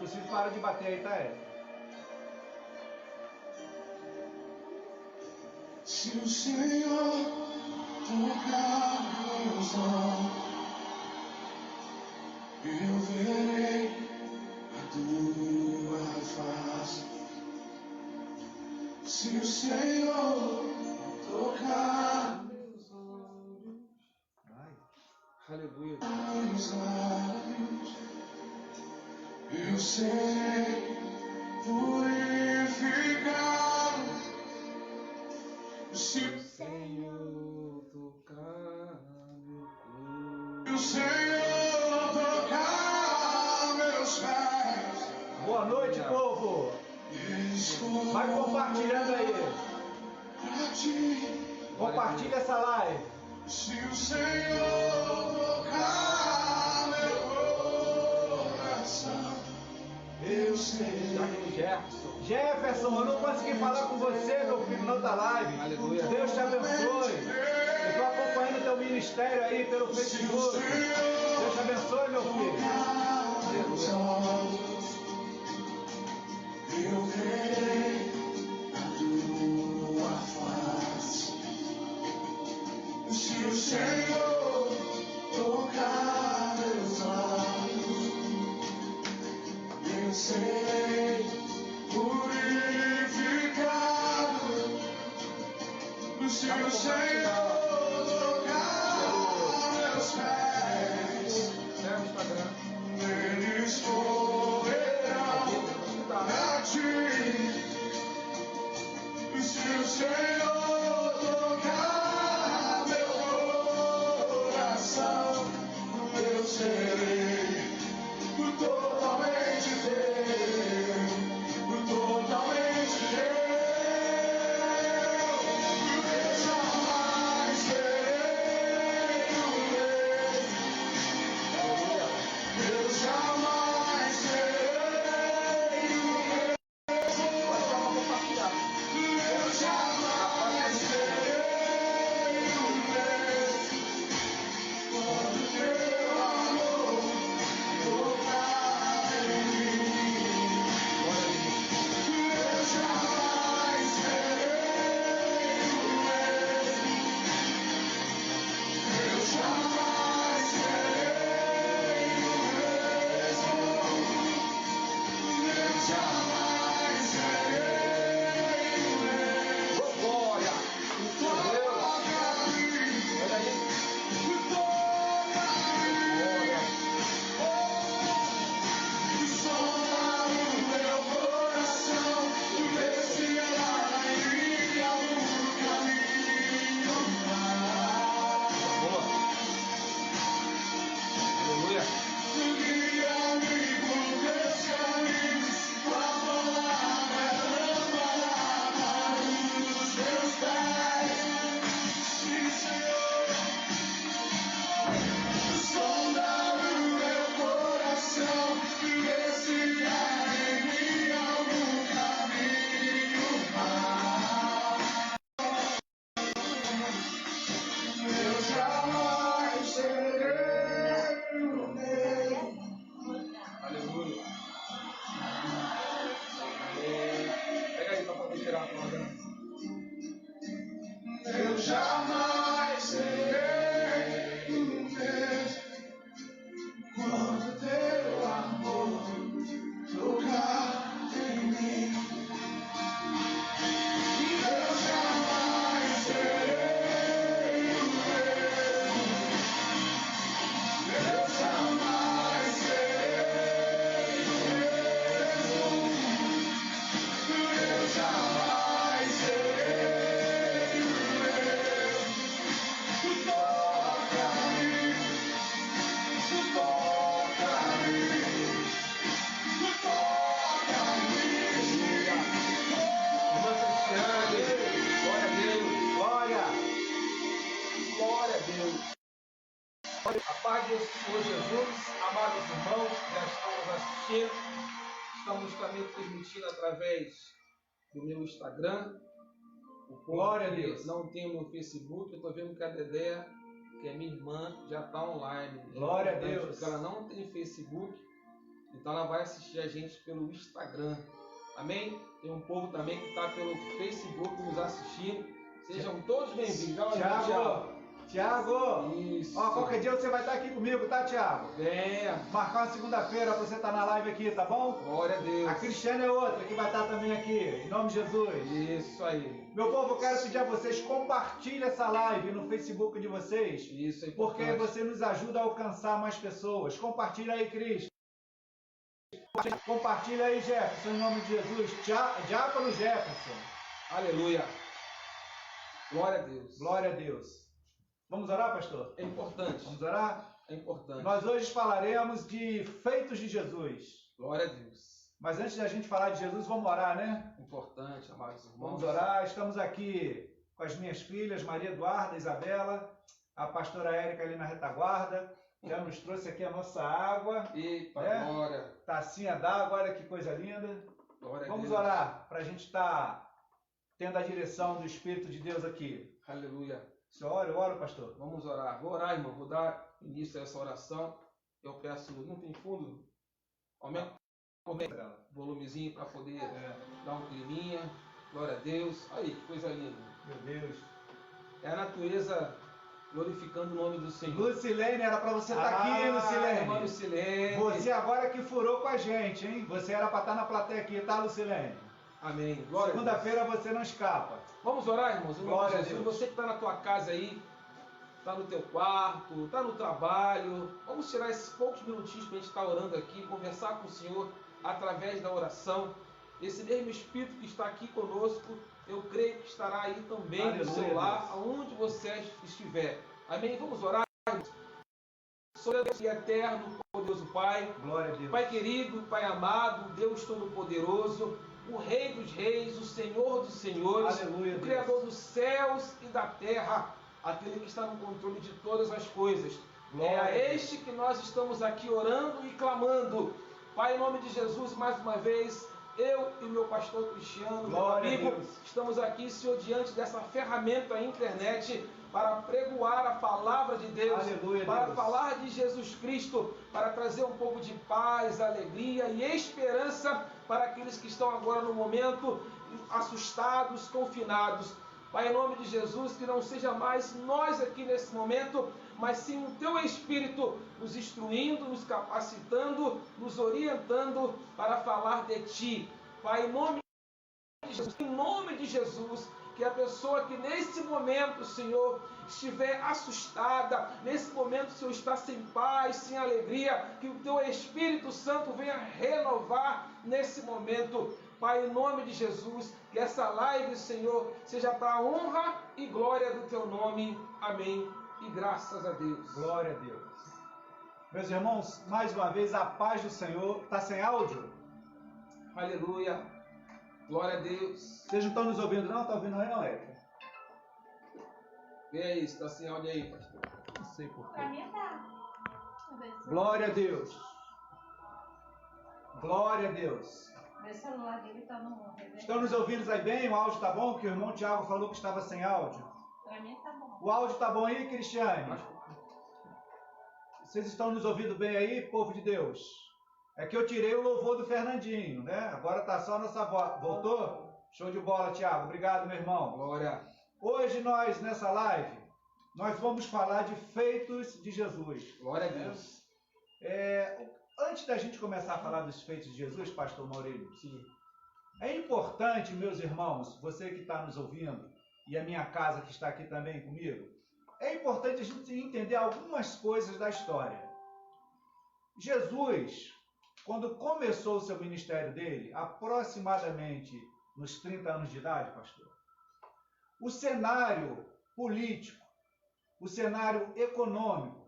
possível, para de bater aí, tá, Ed? Se o Senhor tocar meus olhos, eu verei a tua face. Se o Senhor tocar meus olhos, Aleluia. meus lábios, eu serei purificado. Se o Senhor tocar meu corpo, o Senhor tocar meus pés, Boa noite, povo! Vai compartilhando aí. Compartilha essa live. Se o Senhor tocar meu coração, eu sei. Jefferson, eu não consegui falar com você, meu filho, na outra live. Aleluia. Deus te abençoe. Eu estou acompanhando teu ministério aí pelo Facebook. Deus te abençoe, meu filho. Eu verei a tua face. Se o Senhor tocar meus olhos, eu serei purificado. Se o Senhor tocar meus pés, eles correrão a ti. Se o Senhor tocar meu coração, eu serei totalmente teu, totalmente teu. Eu jamais serei o mesmo. Eu jamais serei o mesmo. Eu jamais serei o mesmo. Quando teu amor tocar em mim, eu jamais serei o mesmo. Eu jamais serei o mesmo. Eu jamais serei o mesmo. Ô, glória! Toca-me, Olha aí. toca-me, sonda o meu coração, vê se há em mim algum caminho mau. Boa. Aleluia. Guia-me por teus caminhos, tua palavra é lâmpada para os meus pés. Sim, Senhor, sonda o meu coração, vê se há em mim algum caminho mau. Eu jamais serei o mesmo. aleluia. Pega aí pra poder tirar a corda. Eu jamais serei o mesmo quando teu amor tocar em mim. Eu jamais serei o mesmo. Eu jamais serei o mesmo. Eu jamais serei o mesmo. Toca-me, toca-me, toca-me. Irmã Cristiane, glória a Deus, glória! Glória a Deus! A paz do Senhor Jesus, amados irmãos, já estamos assistindo, estamos também transmitindo através do meu Instagram. O Glória a povo que Deus. não tem o meu Facebook, eu tô vendo que a Dedé, que é minha irmã, já está online. Glória a Então, Deus. porque ela não tem Facebook, Então ela vai assistir a gente pelo Instagram. Amém? Tem um povo também que está pelo Facebook nos assistindo. Sejam todos bem-vindos. Tiago! Isso. Ó, qualquer dia você vai estar aqui comigo, tá, Tiago? Venha. Marcar uma segunda-feira pra você estar na live aqui, tá bom? Glória a Deus. A Cristiane é outra que vai estar também aqui, em nome de Jesus. Isso aí. Meu povo, eu quero pedir a vocês, compartilhem essa live no Facebook de vocês, Isso é porque importante. você nos ajuda a alcançar mais pessoas. Compartilha aí, Cris. Compartilha aí, Jefferson, em nome de Jesus. Diácono Jefferson. Aleluia. Glória a Deus. Glória a Deus. Vamos orar, pastor? É importante. Vamos orar? É importante. Nós hoje falaremos de feitos de Jesus. Glória a Deus. Mas antes da gente falar de Jesus, vamos orar, né? Importante, amados irmãos. Vamos orar. Estamos aqui com as minhas filhas, Maria Eduarda, Isabela, a pastora Érica ali na retaguarda. Já nos trouxe aqui a nossa água. Eita, né? glória. Tacinha d'água, olha que coisa linda. Glória a Vamos Deus. orar para a gente estar tendo a direção do Espírito de Deus aqui. Aleluia. Você ora, eu oro, pastor. Vamos orar. Vou orar, irmão. Vou dar início a essa oração. Eu peço, não tem fundo? Aumenta o volumezinho para poder dar um climinha. Glória a Deus. Aí, que coisa linda. Meu Deus. É a natureza glorificando o nome do Senhor. Lucilene, era para você estar aqui, Irmã Lucilene. Lucilene. Você agora que furou com a gente, hein? Você era para estar na plateia aqui, tá, Lucilene? Amém. Glória a Deus. Segunda-feira você não escapa. Vamos orar, irmãos. Em nome Glória de a Jesus. Deus. Você que está na tua casa aí, está no teu quarto, está no trabalho. Vamos tirar esses poucos minutinhos para a gente estar orando aqui, conversar com o Senhor através da oração. Esse mesmo Espírito que está aqui conosco, eu creio que estará aí também Aleluia, no seu lar, Deus. aonde você estiver. Amém? Vamos orar, irmãos. Senhor Deus e eterno, poderoso Pai. Glória a Deus. Pai querido, Pai amado, Deus Todo-Poderoso, o Rei dos Reis, o Senhor dos Senhores, Aleluia, o Deus. Criador dos céus e da terra, aquele que está no controle de todas as coisas. Glória É a a Deus. este que nós estamos aqui orando e clamando. Pai, em nome de Jesus, mais uma vez, eu e o meu pastor Cristiano, meu Glória a amigo, Deus. estamos aqui, Senhor, diante dessa ferramenta, a internet, para pregoar a palavra de Deus, Aleluia, para Deus. falar de Jesus Cristo, para trazer um pouco de paz, alegria e esperança para aqueles que estão agora no momento assustados, confinados. Pai, em nome de Jesus, que não seja mais nós aqui nesse momento, mas sim o Teu Espírito nos instruindo, nos capacitando, nos orientando para falar de Ti. Pai, em nome de Jesus, que a pessoa que nesse momento, Senhor, estiver assustada, nesse momento, Senhor, está sem paz, sem alegria, que o Teu Espírito Santo venha renovar nesse momento. Pai, em nome de Jesus, que essa live, Senhor, seja para a honra e glória do Teu nome. Amém. E graças a Deus. Glória a Deus. Meus irmãos, mais uma vez, a paz do Senhor. Está sem áudio? Aleluia. Glória a Deus. Vocês não estão nos ouvindo, não? Está ouvindo aí, não, Érica? Vê aí, se está sem áudio aí, pastor. Não sei por Pra quê. mim tá. Glória a Deus. Glória a Deus. Meu celular dele tá no mundo. Estão nos ouvindo aí bem? O áudio está bom? Porque o irmão Tiago falou que estava sem áudio. Pra mim tá bom. O áudio está bom aí, Cristiane? Vocês estão nos ouvindo bem aí, povo de Deus? É que eu tirei o louvor do Fernandinho, né? Agora tá só a nossa voz. Voltou? Show de bola, Tiago. Obrigado, meu irmão. Glória. Hoje nós, nessa live, nós vamos falar de feitos de Jesus. Glória a Deus. Antes da gente começar a falar dos feitos de Jesus, pastor Maurílio, Sim. é importante, meus irmãos, você que está nos ouvindo, e a minha casa que está aqui também comigo, é importante a gente entender algumas coisas da história. Jesus, quando começou o seu ministério dele, aproximadamente nos 30 anos de idade, pastor, o cenário político, o cenário econômico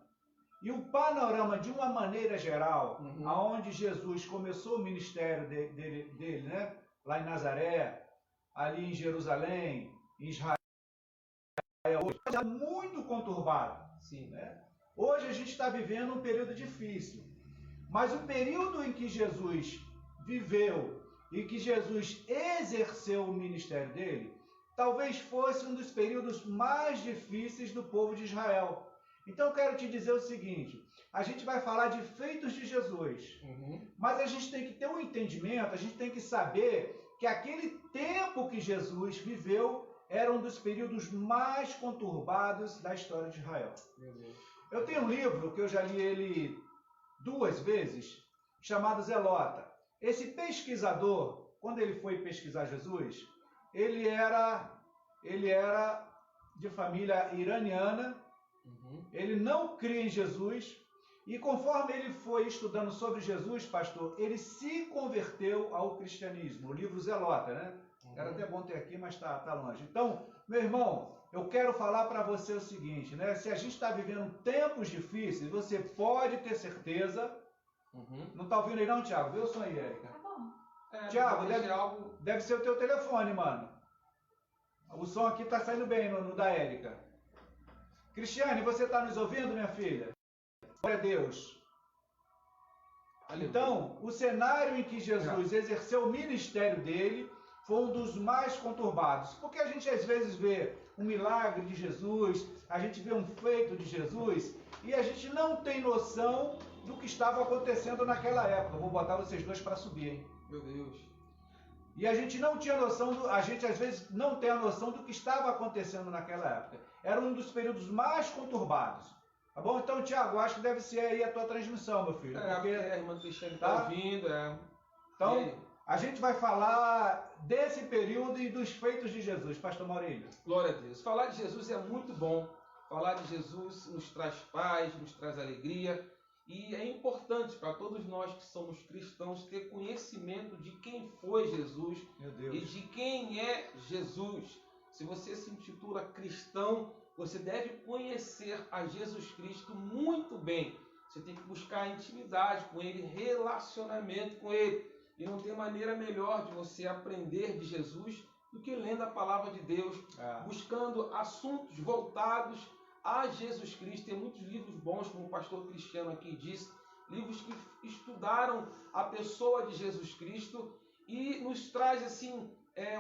e o panorama de uma maneira geral, aonde Jesus começou o ministério dele, né? Lá em Nazaré, ali em Jerusalém, em Israel, hoje é muito conturbado. Sim. Né? Hoje a gente está vivendo um período difícil, mas o período em que Jesus viveu e que Jesus exerceu o ministério dele, talvez fosse um dos períodos mais difíceis do povo de Israel. Então eu quero te dizer o seguinte, a gente vai falar de feitos de Jesus, mas a gente tem que ter um entendimento, a gente tem que saber que aquele tempo que Jesus viveu era um dos períodos mais conturbados da história de Israel. Eu tenho um livro que eu já li ele 2 vezes, chamado Zelota. Esse pesquisador, quando ele foi pesquisar Jesus, ele era de família iraniana, ele não cria em Jesus, e conforme ele foi estudando sobre Jesus, pastor, ele se converteu ao cristianismo. O livro Zelota, né? Era até bom ter aqui, mas tá longe. Então, meu irmão, eu quero falar para você o seguinte, né? Se a gente está vivendo tempos difíceis, você pode ter certeza. Não está ouvindo aí não, Thiago? Vê o som aí, Érica. Tá bom. Thiago, deve ser o teu telefone, mano. O som aqui tá saindo bem no da Érica. Cristiane, você está nos ouvindo, minha filha? Glória a Deus. Então, o cenário em que Jesus exerceu o ministério dele foi um dos mais conturbados. Porque a gente às vezes vê um milagre de Jesus, a gente vê um feito de Jesus, e a gente não tem noção do que estava acontecendo naquela época. Eu vou botar vocês dois para subir, hein? Meu Deus. E a gente não tinha noção, a gente às vezes não tem a noção do que estava acontecendo naquela época. Era um dos períodos mais conturbados. Tá bom? Então, Tiago, acho que deve ser aí a tua transmissão, meu filho. Porque a irmã Cristiane está ouvindo. Então, a gente vai falar desse período e dos feitos de Jesus, pastor Maurílio. Glória a Deus. Falar de Jesus é muito bom. Falar de Jesus nos traz paz, nos traz alegria. E é importante para todos nós que somos cristãos ter conhecimento de quem foi Jesus e de quem é Jesus. Se você se intitula cristão, você deve conhecer a Jesus Cristo muito bem. Você tem que buscar intimidade com Ele, relacionamento com Ele. E não tem maneira melhor de você aprender de Jesus do que lendo a palavra de Deus, buscando assuntos voltados a Jesus Cristo. Tem muitos livros bons, como o pastor Cristiano aqui disse, livros que estudaram a pessoa de Jesus Cristo e nos traz assim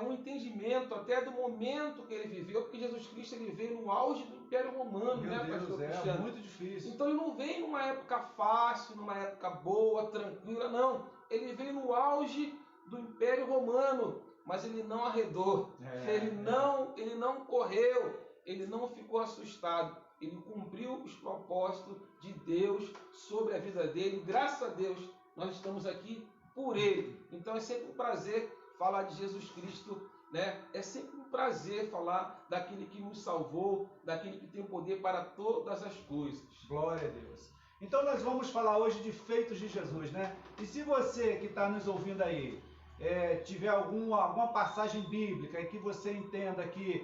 um entendimento até do momento que ele viveu, porque Jesus Cristo ele veio no auge do Império Romano, Meu Deus, pastor Cristiano? É muito difícil. Então ele não veio numa época fácil, numa época boa, tranquila, não. Ele veio no auge do Império Romano, mas ele não arredou, ele não correu, ele não ficou assustado. Ele cumpriu os propósitos de Deus sobre a vida dele. Graças a Deus, nós estamos aqui por ele. Então é sempre um prazer falar de Jesus Cristo, né? É sempre um prazer falar daquele que nos salvou, daquele que tem poder para todas as coisas. Glória a Deus. Então nós vamos falar hoje de feitos de Jesus, né? E se você que está nos ouvindo aí tiver alguma passagem bíblica e que você entenda que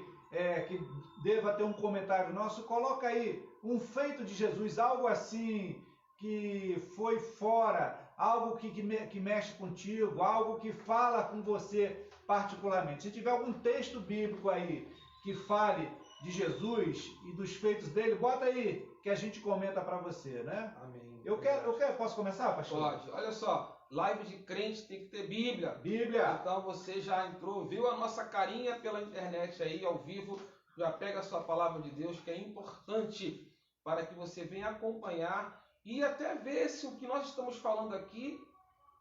deva ter um comentário nosso, coloca aí um feito de Jesus, algo assim que foi fora, algo que mexe contigo, algo que fala com você particularmente. Se tiver algum texto bíblico aí que fale de Jesus e dos feitos dele, bota aí que a gente comenta para você, né? Amém. Posso começar, pastor? Pode. Olha só, live de crente tem que ter Bíblia. Bíblia. Então você já entrou, viu a nossa carinha pela internet aí, ao vivo, já pega a sua palavra de Deus, que é importante para que você venha acompanhar e até ver se o que nós estamos falando aqui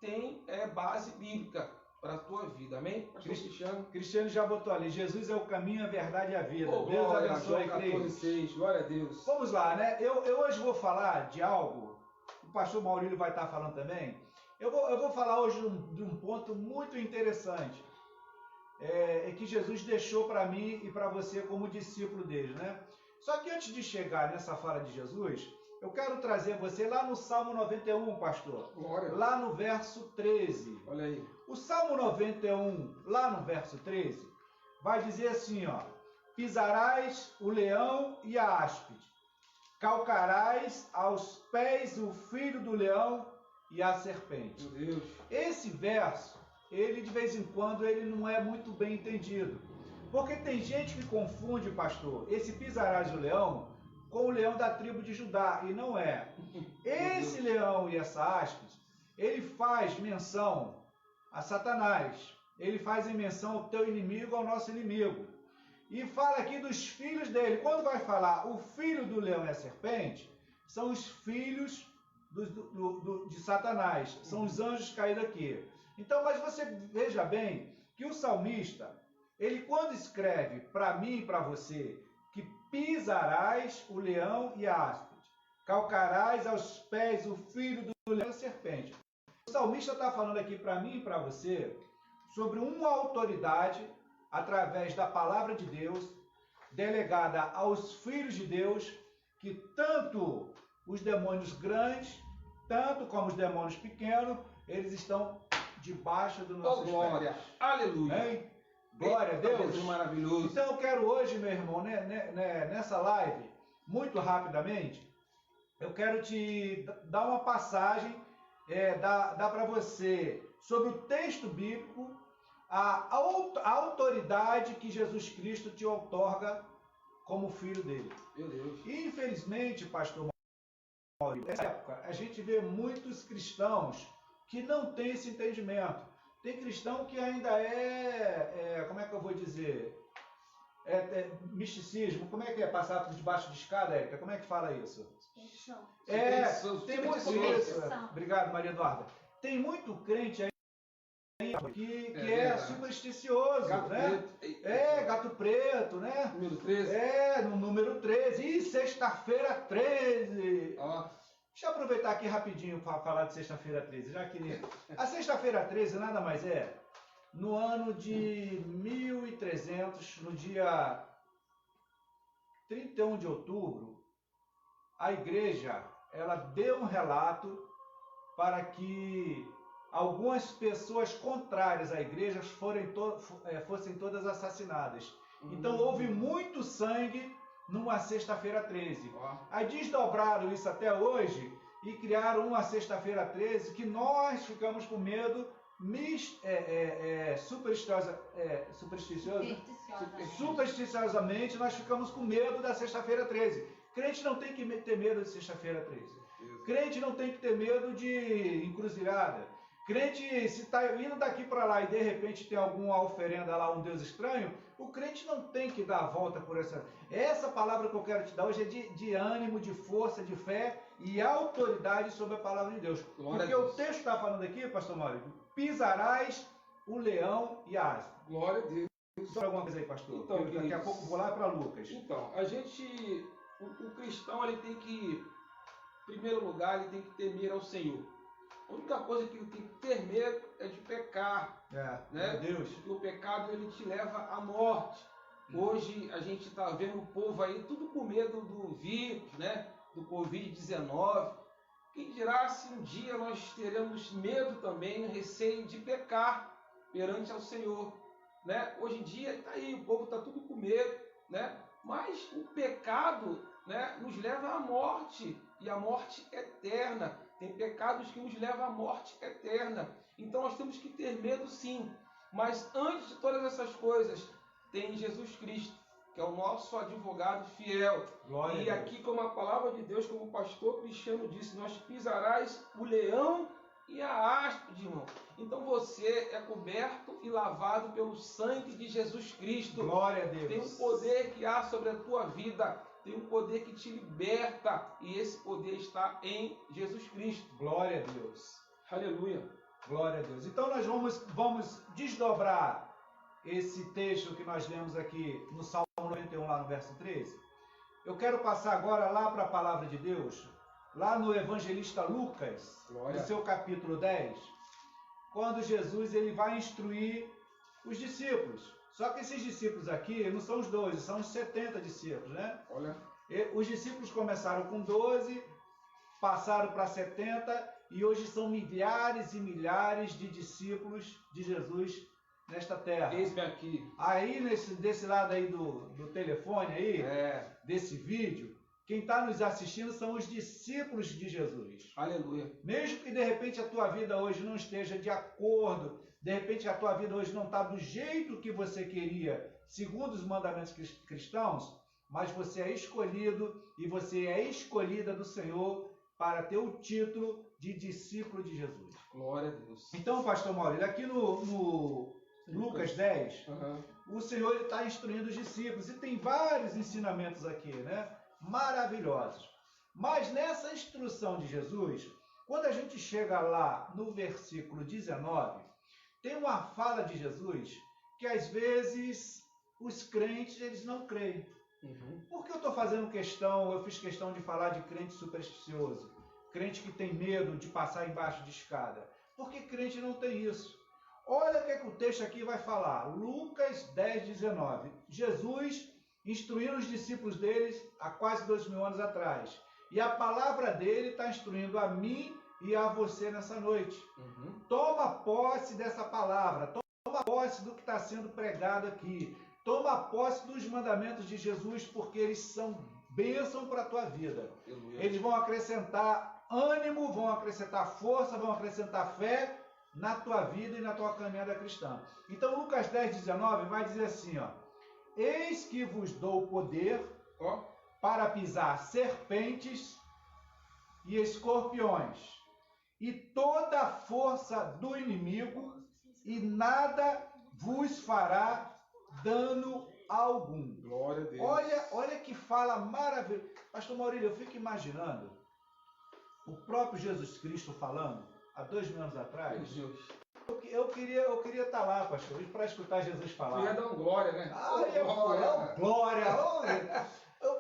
tem base bíblica para a tua vida. Amém? Pastor Cristiano. Cristiano já botou ali, Jesus é o caminho, a verdade e a vida. Oh, Deus glória, abençoe, João 14:6. Glória a Deus. Vamos lá, né? Eu hoje vou falar de algo, o pastor Maurílio vai estar falando também. Eu vou falar hoje de um ponto muito interessante, que Jesus deixou para mim e para você como discípulo dele, né? Só que antes de chegar nessa fala de Jesus, eu quero trazer você lá no Salmo 91, pastor. Glória. Lá no verso 13. Olha aí. O Salmo 91, lá no verso 13, vai dizer assim, ó: pisarás o leão e a áspide, calcarás aos pés o filho do leão e a serpente. Meu Deus. Esse verso, ele de vez em quando, ele não é muito bem entendido. Porque tem gente que confunde, pastor, esse pisarás o leão com o leão da tribo de Judá, e não é. Esse leão e essa áspide, ele faz menção a Satanás, ele faz menção ao teu inimigo, ao nosso inimigo. e fala aqui dos filhos dele. Quando vai falar o filho do leão e a serpente, são os filhos de Satanás, são os anjos caídos aqui. Então, mas você veja bem que o salmista, ele quando escreve para mim e para você, que pisarás o leão e a áspide, calcarás aos pés o filho do leão e a serpente. O salmista está falando aqui para mim e para você sobre uma autoridade através da palavra de Deus, delegada aos filhos de Deus, que tanto os demônios grandes, tanto como os demônios pequenos, eles estão debaixo do nosso glória, aleluia. Hein? Glória a Deus. Maravilhoso. Então eu quero hoje, meu irmão, nessa live, muito rapidamente, eu quero te dar uma passagem, dar para você sobre o texto bíblico, a autoridade que Jesus Cristo te outorga como filho dele. Meu Deus. E, infelizmente, pastor Maurício, nessa época, a gente vê muitos cristãos que não têm esse entendimento. Tem cristão que ainda como é que eu vou dizer? Misticismo. Como é que é passar por debaixo de escada, Érica? Como é que fala isso? Tem muito isso. Obrigado, Maria Eduarda. Tem muito crente aí que é supersticioso, gato, né? preto. Gato preto, né? Número 13. No número 13. E sexta-feira 13. Ó. Deixa eu aproveitar aqui rapidinho para falar de sexta-feira 13. Já que a sexta-feira 13 nada mais é, no ano de 1300, no dia 31 de outubro, a igreja ela deu um relato para que algumas pessoas contrárias à igreja fossem todas assassinadas. Então houve muito sangue numa sexta-feira 13. Aí desdobraram isso até hoje e criaram uma sexta-feira 13 que nós ficamos com medo supersticiosamente, nós ficamos com medo da sexta-feira 13. Crente não tem que ter medo de sexta-feira 13. Crente não tem que ter medo de encruzilhada. Crente, se está indo daqui para lá e de repente tem alguma oferenda lá, um Deus estranho, o crente não tem que dar a volta por essa. Essa palavra que eu quero te dar hoje é de ânimo, de força, de fé e autoridade sobre a palavra de Deus. Porque o texto está falando aqui, pastor Mário, pisarás o leão e a áspide. Glória a Deus. Só alguma coisa aí, pastor? Então, daqui a pouco vou lá para Lucas. Então, o cristão, ele tem que, em primeiro lugar, ele tem que temer ao Senhor. A única coisa que ele tem que ter medo é de pecar. Né? Meu Deus. Porque o pecado ele te leva à morte. Hoje a gente está vendo o povo aí tudo com medo do vírus, né? Do Covid-19. Quem dirá se um dia nós teremos medo também, receio de pecar perante ao Senhor. Né? Hoje em dia está aí, o povo está tudo com medo, né? Mas o pecado, né, nos leva à morte, e a morte eterna. Tem pecados que nos levam à morte eterna. Então nós temos que ter medo sim. Mas antes de todas essas coisas, tem Jesus Cristo, que é o nosso advogado fiel. Glória e aqui, como a palavra de Deus, como o pastor Cristiano disse, nós pisarás o leão e a áspide, irmão. Então você é coberto e lavado pelo sangue de Jesus Cristo. Glória a Deus. Tem um poder que há sobre a tua vida. Tem um poder que te liberta, e esse poder está em Jesus Cristo. Glória a Deus. Aleluia. Glória a Deus. Então nós vamos desdobrar esse texto que nós lemos aqui no Salmo 91, lá no verso 13. Eu quero passar agora lá para a palavra de Deus, lá no evangelista Lucas, Glória. no seu capítulo 10, quando Jesus ele vai instruir os discípulos. Só que esses discípulos aqui não são os 12, são os 70 discípulos, né? Olha. Os discípulos começaram com 12, passaram para 70 e hoje são milhares e milhares de discípulos de Jesus nesta terra. Eis-me aqui. Aí, desse lado aí do telefone aí, desse vídeo, quem está nos assistindo são os discípulos de Jesus. Aleluia. Mesmo que de repente a tua vida hoje não esteja de acordo, de repente a tua vida hoje não está do jeito que você queria, segundo os mandamentos cristãos, mas você é escolhido e você é escolhida do Senhor para ter o título de discípulo de Jesus. Glória a Deus. Então, pastor Maurício, aqui no Lucas 10, Aham. o Senhor está instruindo os discípulos e tem vários ensinamentos aqui, né? Maravilhosos. Mas nessa instrução de Jesus, quando a gente chega lá no versículo 19, tem uma fala de Jesus que às vezes os crentes eles não creem. Uhum. Por que eu fiz questão de falar de crente supersticioso, crente que tem medo de passar embaixo de escada? Porque crente não tem isso. Olha o que, é que o texto aqui vai falar. Lucas 10, 19. Jesus instruindo os discípulos deles há quase 2000 anos atrás. E a palavra dele está instruindo a mim e a você nessa noite. Uhum. Toma posse dessa palavra. Toma posse do que está sendo pregado aqui. Toma posse dos mandamentos de Jesus, porque eles são bênção para a tua vida. Eles vão acrescentar ânimo, vão acrescentar força, vão acrescentar fé na tua vida e na tua caminhada cristã. Então, Lucas 10, 19 vai dizer assim, ó: eis que vos dou poder para pisar serpentes e escorpiões e toda a força do inimigo, e nada vos fará dano algum. Glória a Deus. Olha que fala maravilhosa. Pastor Maurílio, eu fico imaginando o próprio Jesus Cristo falando há 2000 anos atrás. Meu Deus. Eu queria estar lá, pastor, para escutar Jesus falar. Tu ia dar um glória, né? Glória!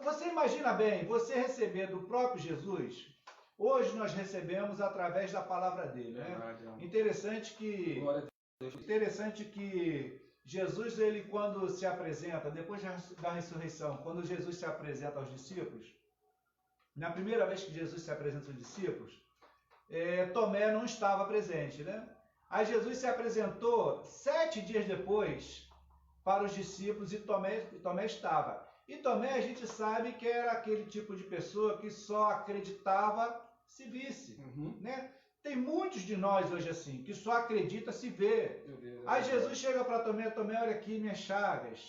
Você imagina bem, você receber do próprio Jesus. Hoje nós recebemos através da palavra dele, né? Interessante que Jesus, ele quando se apresenta, depois da ressurreição, quando Jesus se apresenta aos discípulos, na primeira vez que Jesus se apresenta aos discípulos, Tomé não estava presente, né? Aí Jesus se apresentou 7 dias depois para os discípulos e Tomé estava. E Tomé, a gente sabe que era aquele tipo de pessoa que só acreditava se visse, né? Tem muitos de nós hoje assim, que só acredita se vê. Aí Jesus chega para Tomé, olha aqui minhas chagas.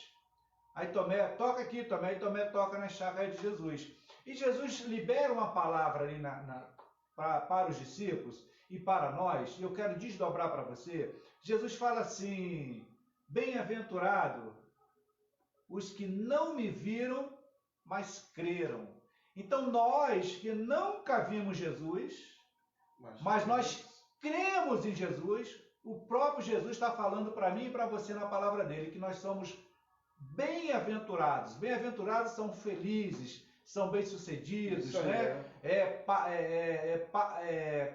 Aí Tomé, toca aqui, Tomé, e Tomé toca nas chagas de Jesus. E Jesus libera uma palavra ali para os discípulos e para nós, e eu quero desdobrar para você. Jesus fala assim: bem-aventurado os que não me viram, mas creram. Então nós que nunca vimos Jesus, mas nós cremos em Jesus, o próprio Jesus está falando para mim e para você na palavra dele, que nós somos bem-aventurados. Bem-aventurados são felizes, são bem-sucedidos, né?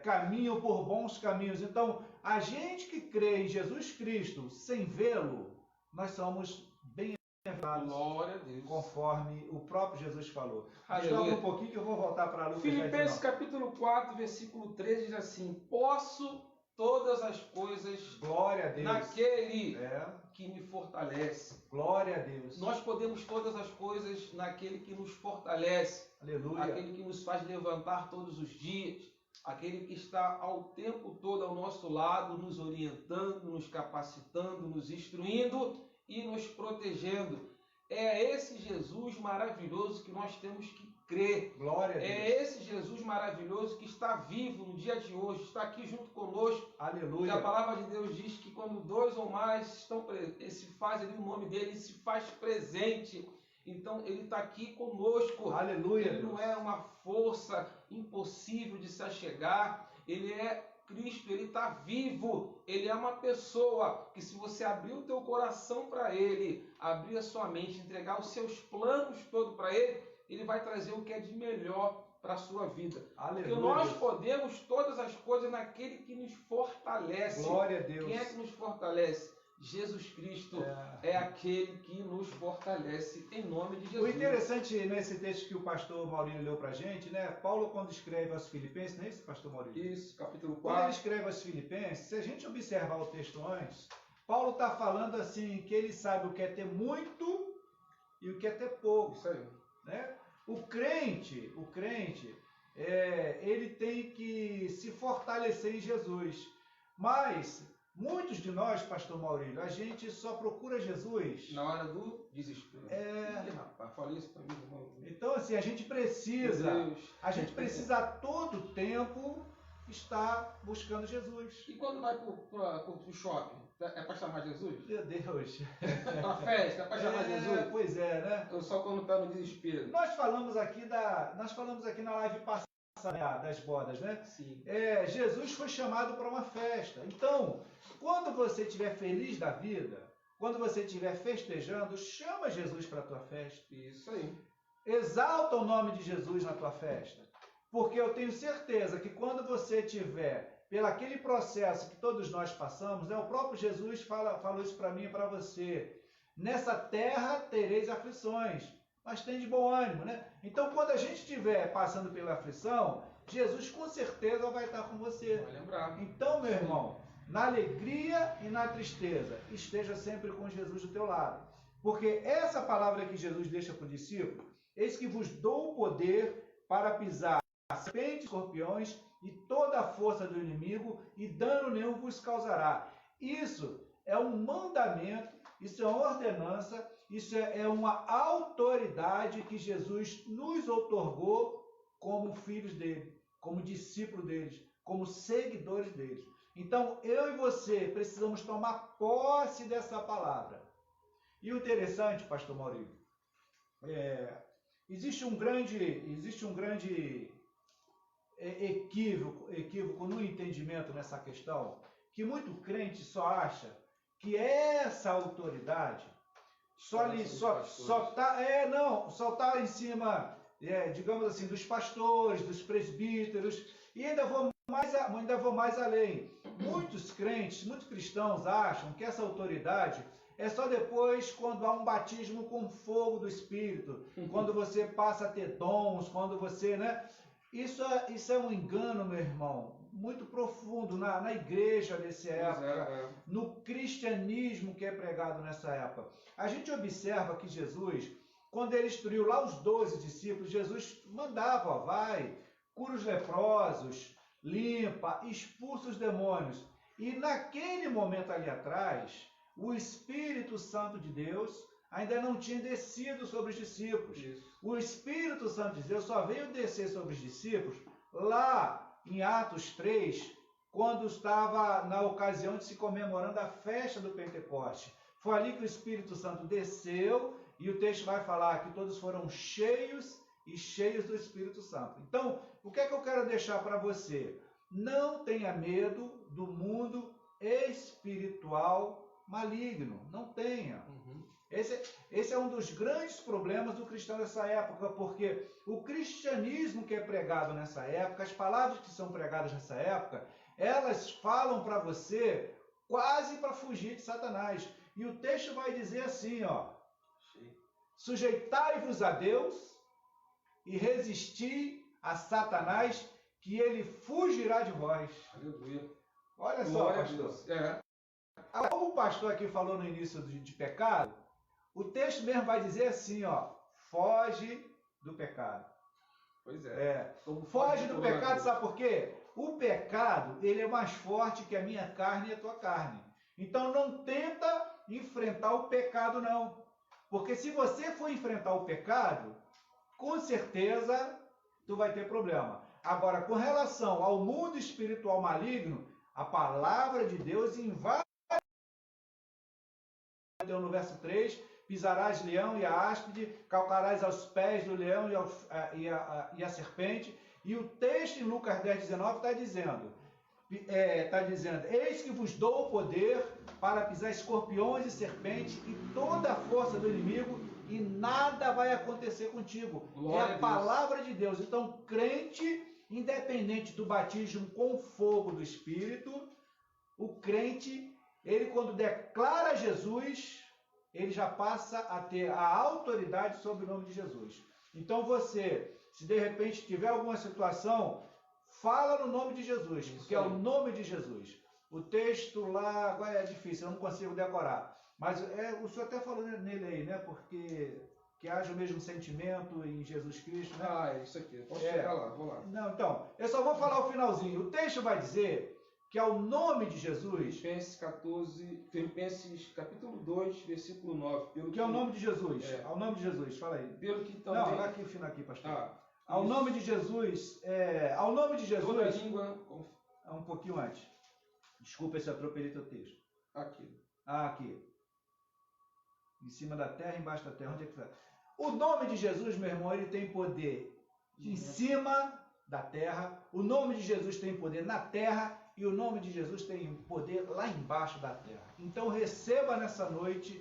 Caminham por bons caminhos. Então, a gente que crê em Jesus Cristo sem vê-lo, nós somos bem-aventurados. Glória a Deus. Conforme o próprio Jesus falou. Aleluia. Um pouquinho que eu vou voltar para Lucas. Filipenses capítulo 4, versículo 13 diz assim: posso todas as coisas, glória a Deus, naquele que me fortalece. Glória a Deus. Nós podemos todas as coisas naquele que nos fortalece. Aleluia. Aquele que nos faz levantar todos os dias. Aquele que está ao tempo todo ao nosso lado, nos orientando, nos capacitando, nos instruindo e nos protegendo. É esse Jesus maravilhoso que nós temos que crer. Glória a Deus. É esse Jesus maravilhoso que está vivo no dia de hoje, está aqui junto conosco. Aleluia. E a palavra de Deus diz que quando 2 ou mais estão presentes, se faz ali o nome dele, se faz presente. Então ele está aqui conosco. Aleluia. Ele não é uma força impossível de se achegar. Ele é Cristo, ele está vivo. Ele é uma pessoa que, se você abrir o teu coração para ele, abrir a sua mente, entregar os seus planos todos para ele, ele vai trazer o que é de melhor para a sua vida. Aleluia. Porque nós podemos todas as coisas naquele que nos fortalece. Glória a Deus. Quem é que nos fortalece? Jesus Cristo é aquele que nos fortalece, em nome de Jesus. O interessante nesse texto que o pastor Maurílio leu para a gente, né? Paulo, quando escreve aos Filipenses, não é isso, pastor Maurílio? Isso, capítulo 4. Quando ele escreve aos Filipenses, se a gente observar o texto antes, Paulo está falando assim, que ele sabe o que é ter muito e o que é ter pouco. Isso aí. Né? O crente, ele tem que se fortalecer em Jesus. Mas muitos de nós, pastor Maurílio, a gente só procura Jesus na hora do desespero. Ih, rapaz, falei isso para mim, irmão. Então, assim, a gente precisa a todo tempo está buscando Jesus. E quando vai pro shopping, é para chamar Jesus? Meu Deus. Pra festa, é para chamar Jesus? Pois é, né? Ou só quando está no desespero? Nós falamos aqui na live passada, né, das bodas, né? Sim. Jesus foi chamado para uma festa. Então, quando você estiver feliz da vida, quando você estiver festejando, chama Jesus para a tua festa. Isso aí. Exalta o nome de Jesus na tua festa. Porque eu tenho certeza que quando você tiver, pelo aquele processo que todos nós passamos, né, o próprio Jesus falou isso para mim e para você. Nessa terra tereis aflições, mas tem de bom ânimo, né? Então, quando a gente estiver passando pela aflição, Jesus com certeza vai estar com você. Vai lembrar. Então, meu irmão, na alegria e na tristeza, esteja sempre com Jesus do teu lado. Porque essa palavra que Jesus deixa para o discípulo, eis que vos dou o poder para pisar serpentes, escorpiões e toda a força do inimigo, e dano nenhum vos causará. Isso é um mandamento, isso é uma ordenança, isso é uma autoridade que Jesus nos outorgou como filhos dele, como discípulos deles, como seguidores deles. Então, eu e você precisamos tomar posse dessa palavra. E o interessante, pastor Maurício, existe um grande equívoco no entendimento nessa questão, que muito crente só acha que essa autoridade só está em cima, digamos assim, dos pastores, dos presbíteros, e ainda vou mais além. Muitos crentes, muitos cristãos acham que essa autoridade é só depois quando há um batismo com fogo do Espírito, quando você passa a ter dons, quando você, né? Isso é um engano, meu irmão, muito profundo na igreja dessa época, no cristianismo que é pregado nessa época. A gente observa que Jesus, quando ele instruiu lá os 12 discípulos, Jesus mandava, vai, cura os leprosos, limpa, expulsa os demônios. E naquele momento ali atrás, o Espírito Santo de Deus ainda não tinha descido sobre os discípulos. Isso. O Espírito Santo de Deus só veio descer sobre os discípulos lá em Atos 3, quando estava na ocasião de se comemorando a festa do Pentecoste. Foi ali que o Espírito Santo desceu, e o texto vai falar que todos foram cheios do Espírito Santo. Então, o que é que eu quero deixar para você? Não tenha medo do mundo espiritual maligno. Não tenha. Esse é um dos grandes problemas do cristão nessa época, porque o cristianismo que é pregado nessa época, as palavras que são pregadas nessa época, elas falam para você quase para fugir de Satanás. E o texto vai dizer assim, ó: sujeitai-vos a Deus e resisti a Satanás, que ele fugirá de vós. Aleluia. Olha só, pastor. Como o pastor aqui falou no início de pecado, o texto mesmo vai dizer assim, ó: foge do pecado. Pois é. Foge do pecado, sabe por quê? O pecado, ele é mais forte que a minha carne e a tua carne. Então não tenta enfrentar o pecado, não. Porque se você for enfrentar o pecado, com certeza tu vai ter problema. Agora, com relação ao mundo espiritual maligno, a palavra de Deus invade. No verso 3, pisarás leão e a áspide, calcarás aos pés do leão e a serpente. E o texto em Lucas 10:19 está dizendo, eis que vos dou o poder para pisar escorpiões e serpentes e toda a força do inimigo, e nada vai acontecer contigo. Glória é a palavra de Deus. Então, crente, independente do batismo com fogo do Espírito, o crente, ele quando declara Jesus, ele já passa a ter a autoridade sobre o nome de Jesus. Então você, se de repente tiver alguma situação, fala no nome de Jesus, porque é o nome de Jesus. O texto lá, agora é difícil, eu não consigo decorar. Mas o senhor até falou nele aí, né? Porque que haja o mesmo sentimento em Jesus Cristo, né? É isso aqui. Posso chegar lá, vou lá. Não, então, eu só vou falar o finalzinho. O texto vai dizer que ao nome de Jesus... Filipenses capítulo 2, versículo 9. Que é o nome de Jesus. Ao nome de Jesus, fala aí. Pelo que também... Não, aqui o final aqui, pastor. Ao nome de Jesus... ao nome de Jesus... Toda língua Um pouquinho antes. Desculpa se eu atropelei teu texto. Aqui. Aqui. Em cima da terra, embaixo da terra. Onde é que está? O nome de Jesus, meu irmão, ele tem poder em cima da terra. O nome de Jesus tem poder na terra. E o nome de Jesus tem poder lá embaixo da terra. Então receba nessa noite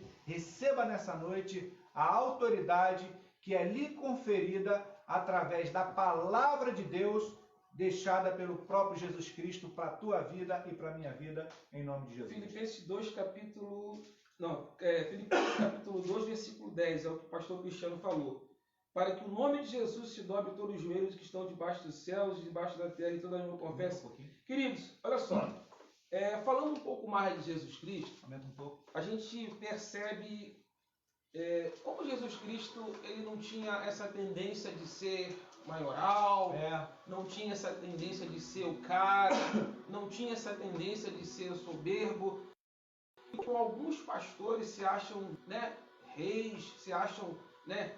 a autoridade que é lhe conferida através da palavra de Deus deixada pelo próprio Jesus Cristo para a tua vida e para a minha vida, em nome de Jesus. Filipenses 2, capítulo 2, versículo 10, é o que o pastor Cristiano falou. Para que o nome de Jesus se dobre todos os joelhos que estão debaixo dos céus, debaixo da terra, e toda a língua confessa. Queridos, olha só, falando um pouco mais de Jesus Cristo, a gente percebe como Jesus Cristo ele não tinha essa tendência de ser maioral, não tinha essa tendência de ser o cara, não tinha essa tendência de ser soberbo. Então, alguns pastores se acham reis, se acham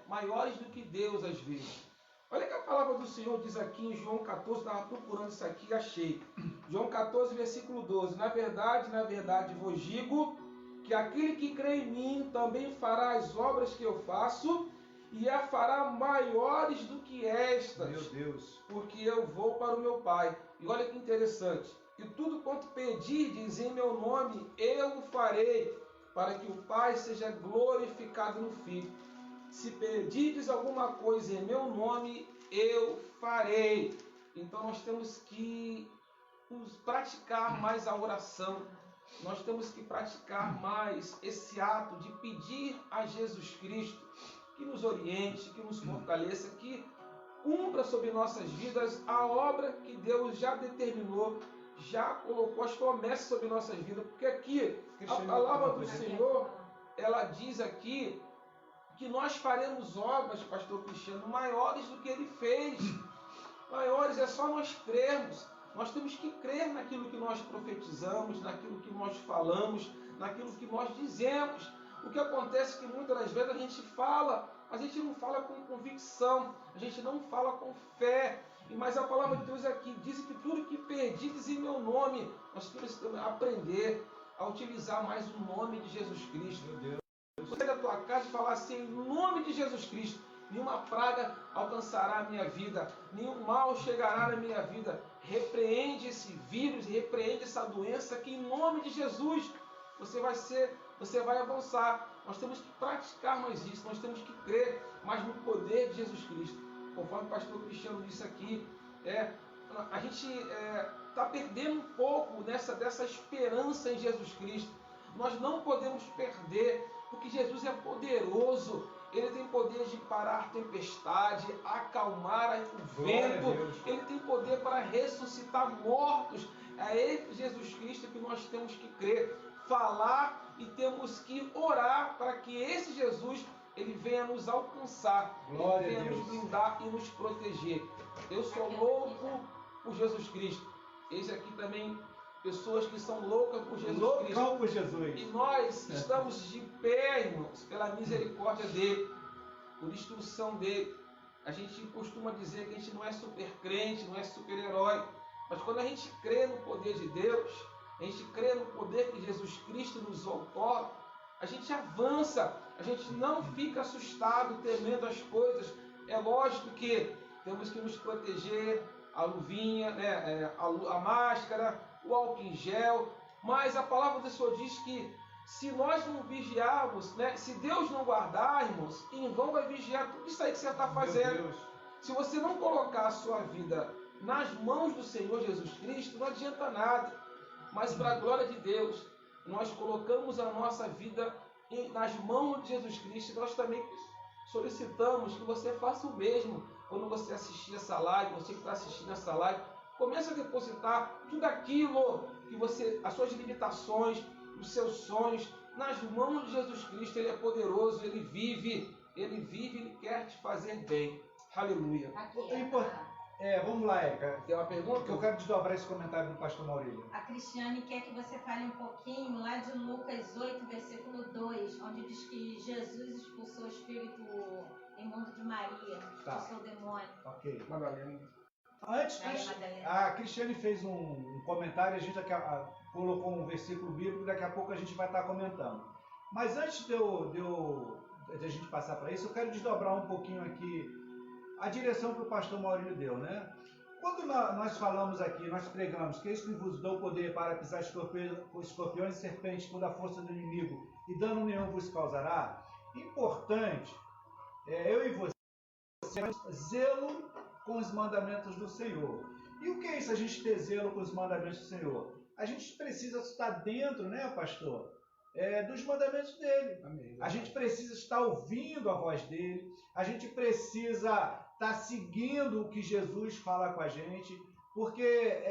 maiores do que Deus às vezes. Olha que a palavra do Senhor diz aqui em João 14, estava procurando isso aqui e achei. João 14, versículo 12. Na verdade vos digo que aquele que crê em mim também fará as obras que eu faço e a fará maiores do que estas. Meu Deus. Porque eu vou para o meu Pai. E olha que interessante. E tudo quanto pedirdes em meu nome, eu o farei, para que o Pai seja glorificado no Filho. Se pedirdes alguma coisa em meu nome, eu farei. Então nós temos que praticar mais a oração. Nós temos que praticar mais esse ato de pedir a Jesus Cristo que nos oriente, que nos fortaleça, que cumpra sobre nossas vidas a obra que Deus já determinou, já colocou as promessas sobre nossas vidas. Porque aqui, a palavra do Senhor, ela diz aqui que nós faremos obras, pastor Cristiano, maiores do que ele fez. Maiores, é só nós crermos. Nós temos que crer naquilo que nós profetizamos, naquilo que nós falamos, naquilo que nós dizemos. O que acontece é que muitas das vezes a gente fala, mas a gente não fala com convicção, a gente não fala com fé. Mas a palavra de Deus aqui diz que tudo que perdides em meu nome, nós temos que aprender a utilizar mais o nome de Jesus Cristo. Meu Deus. Você da tua casa e falar assim, em nome de Jesus Cristo, nenhuma praga alcançará a minha vida, nenhum mal chegará na minha vida. Repreende esse vírus, repreende essa doença, que em nome de Jesus você vai avançar. Nós temos que praticar mais isso, nós temos que crer mais no poder de Jesus Cristo. Conforme o pastor Cristiano disse aqui, a gente está perdendo um pouco dessa esperança em Jesus Cristo. Nós não podemos perder, porque Jesus é poderoso. Ele tem poder de parar a tempestade, acalmar o vento. Ele tem poder para ressuscitar mortos. É ele, Jesus Cristo, que nós temos que crer, falar e temos que orar para que esse Jesus ele venha nos alcançar, ele venha nos blindar e nos proteger. Eu sou louco por Jesus Cristo. Eis aqui também pessoas que são loucas por Jesus Cristo. Por Jesus. E nós estamos de pé, irmãos, pela misericórdia dele, por instrução dele. A gente costuma dizer que a gente não é super crente, não é super herói, mas quando a gente crê no poder de Deus, a gente crê no poder que Jesus Cristo nos outorga, a gente avança, a gente não fica assustado, temendo as coisas. É lógico que temos que nos proteger, a luvinha, a máscara, o álcool em gel, mas a palavra do Senhor diz que se nós não vigiarmos, se Deus não guardar, irmãos, em vão vai vigiar tudo isso aí que você está fazendo. Se você não colocar a sua vida nas mãos do Senhor Jesus Cristo, não adianta nada. Mas para a glória de Deus, nós colocamos a nossa vida nas mãos de Jesus Cristo. Nós também solicitamos que você faça o mesmo. Quando você assistir essa live, você que está assistindo essa live, comece a depositar tudo aquilo que você, as suas limitações, os seus sonhos, nas mãos de Jesus Cristo. Ele é poderoso, ele vive, ele quer te fazer bem. Aleluia. Vamos lá, Érica. Tem uma pergunta? Eu quero desdobrar esse comentário do pastor Maurílio. A Cristiane quer que você fale um pouquinho lá de Lucas 8, versículo 2, onde diz que Jesus expulsou o espírito imundo de Maria, expulsou o demônio. Ok. Madalena. Antes, Maria Madalena. a Cristiane fez um comentário, a gente colocou um versículo bíblico, daqui a pouco a gente vai estar comentando. Mas antes de a gente passar para isso, eu quero desdobrar um pouquinho aqui a direção que o pastor Maurílio deu, né? Quando nós falamos aqui, nós pregamos que Cristo vos deu poder para pisar escorpiões e serpentes, toda a força do inimigo, e dano nenhum vos causará, importante, eu e você, zelo com os mandamentos do Senhor. E o que é isso, a gente ter zelo com os mandamentos do Senhor? A gente precisa estar dentro, né, pastor, dos mandamentos dele. Amém. A gente precisa estar ouvindo a voz dele, a gente precisa estar seguindo o que Jesus fala com a gente, porque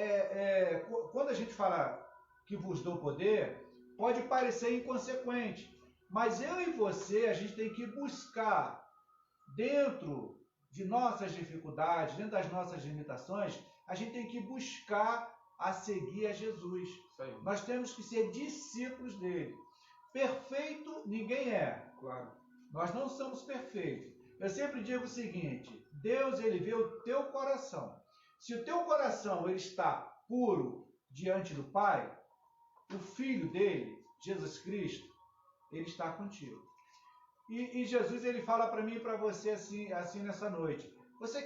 quando a gente fala que vos dou poder, pode parecer inconsequente, mas eu e você, a gente tem que buscar dentro de nossas dificuldades, dentro das nossas limitações, a gente tem que buscar a seguir a Jesus. Isso aí. Nós temos que ser discípulos dele. Perfeito ninguém é. Claro. Nós não somos perfeitos. Eu sempre digo o seguinte: Deus, ele vê o teu coração. Se o teu coração ele está puro diante do Pai, o Filho dele, Jesus Cristo, ele está contigo. E Jesus, ele fala para mim e para você assim nessa noite. Você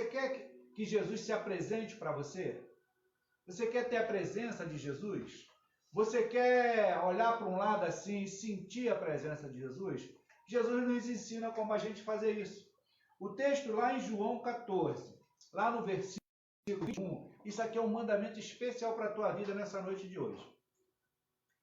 quer que Jesus se apresente para você? Você quer ter a presença de Jesus? Você quer olhar para um lado assim e sentir a presença de Jesus? Jesus nos ensina como a gente fazer isso. O texto lá em João 14, lá no versículo 21, isso aqui é um mandamento especial para a tua vida nessa noite de hoje.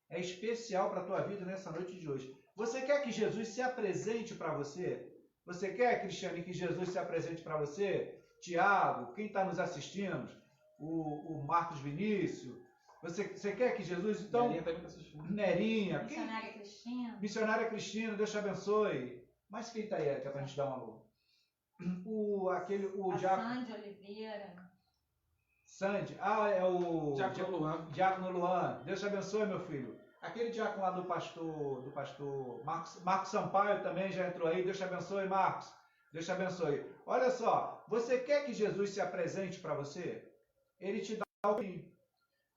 É especial para a tua vida nessa noite de hoje. Você quer que Jesus se apresente para você? Você quer, Cristiane, que Jesus se apresente para você? Tiago, quem está nos assistindo? O Marcos Vinícius? Você quer que Jesus, então... Nerinha também está assistindo. Nerinha. Missionária Cristina. Missionária Cristina, Deus te abençoe. Mas quem está aí, Érica, para a gente dar um alô? Sandy Oliveira. Sandy. É o... Diácono Luan. Diácono Luan. Deus te abençoe, meu filho. Aquele diácono lá do pastor Marcos Sampaio também já entrou aí. Deus te abençoe, Marcos. Deus te abençoe. Olha só, você quer que Jesus se apresente para você? Ele te dá o caminho.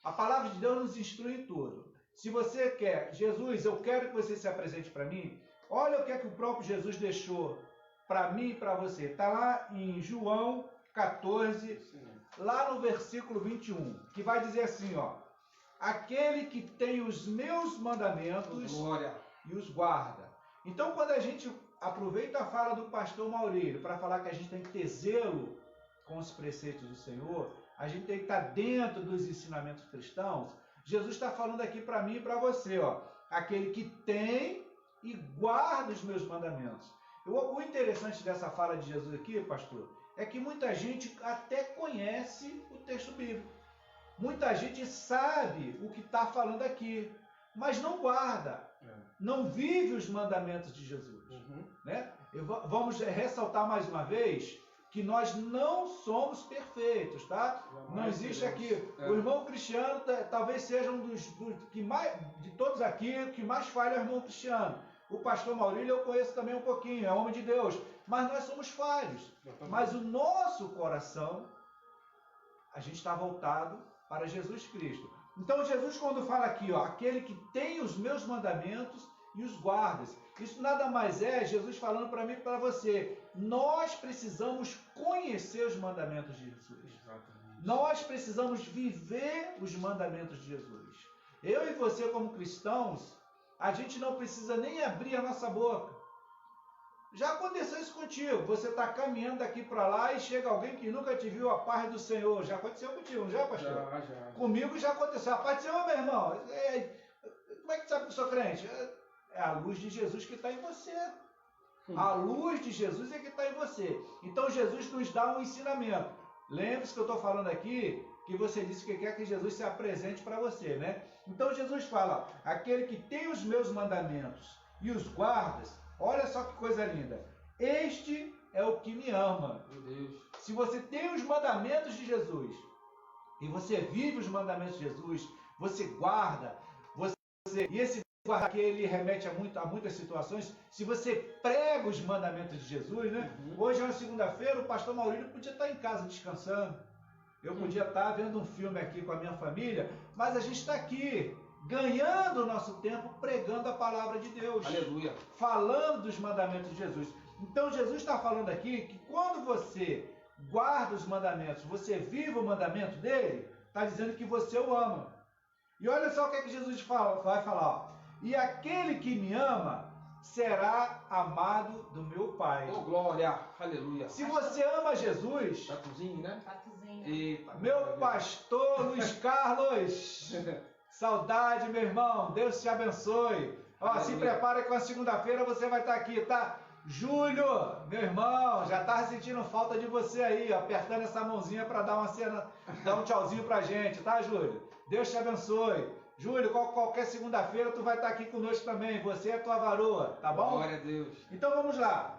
A palavra de Deus nos instrui em tudo. Se você quer, Jesus, eu quero que você se apresente para mim, olha o que é que o próprio Jesus deixou para mim e para você. Está lá em João 14, lá no versículo 21, que vai dizer assim, ó: aquele que tem os meus mandamentos e os guarda. Então, quando a gente aproveita a fala do pastor Maurílio para falar que a gente tem que ter zelo com os preceitos do Senhor, a gente tem que estar dentro dos ensinamentos cristãos, Jesus está falando aqui para mim e para você, ó: aquele que tem e guarda os meus mandamentos. O interessante dessa fala de Jesus aqui, pastor, é que muita gente até conhece o texto bíblico. Muita gente sabe o que está falando aqui, mas não guarda, não vive os mandamentos de Jesus. Né? Vamos ressaltar mais uma vez que nós não somos perfeitos, tá? Não existe aqui. O irmão Cristiano talvez seja um dos que mais, de todos aqui, o que mais falha é o irmão Cristiano. O pastor Maurílio eu conheço também um pouquinho, é homem de Deus, mas nós somos falhos. Mas o nosso coração, a gente está voltado para Jesus Cristo. Então Jesus, quando fala aqui, ó, aquele que tem os meus mandamentos e os guardas, isso nada mais é Jesus falando para mim e para você. Nós precisamos conhecer os mandamentos de Jesus. Exatamente. Nós precisamos viver os mandamentos de Jesus. Eu e você, como cristãos, a gente não precisa nem abrir a nossa boca. Já aconteceu isso contigo. Você está caminhando daqui para lá e chega alguém que nunca te viu, a paz do Senhor. Já aconteceu contigo, não já, pastor? Já. Comigo já aconteceu. A paz do Senhor, meu irmão. Como é que tu sabe que eu sou crente? É a luz de Jesus que está em você. A luz de Jesus é que está em você. Então Jesus nos dá um ensinamento. Lembre-se que eu estou falando aqui, que você disse que quer que Jesus se apresente para você, né? Então Jesus fala: aquele que tem os meus mandamentos e os guardas, olha só que coisa linda, este é o que me ama. Meu Deus. Se você tem os mandamentos de Jesus e você vive os mandamentos de Jesus, você guarda, e esse guardar aqui ele remete a muitas situações. Se você prega os mandamentos de Jesus, né? Hoje é uma segunda-feira, o pastor Maurílio podia estar em casa descansando. Eu podia estar vendo um filme aqui com a minha família, mas a gente está aqui, ganhando o nosso tempo, pregando a palavra de Deus. Aleluia. Falando dos mandamentos de Jesus. Então Jesus está falando aqui que quando você guarda os mandamentos, você vive o mandamento dele, está dizendo que você o ama. E olha só o que é que Jesus vai falar. Ó. E aquele que me ama será amado do meu Pai. Oh, glória. Aleluia. Se você ama Jesus, Tatuzinho, né? Tatuzinho. Eita, meu pastor Luiz Carlos, saudade, meu irmão, Deus te abençoe. Ó, se prepara que na segunda-feira você vai estar aqui, tá? Júlio, meu irmão, já tá sentindo falta de você aí, ó, apertando essa mãozinha para dar uma cena, dar um tchauzinho pra gente, tá, Júlio? Deus te abençoe. Júlio, qualquer segunda-feira tu vai estar aqui conosco também, você é tua varoa, tá bom? Glória a Deus. Então vamos lá.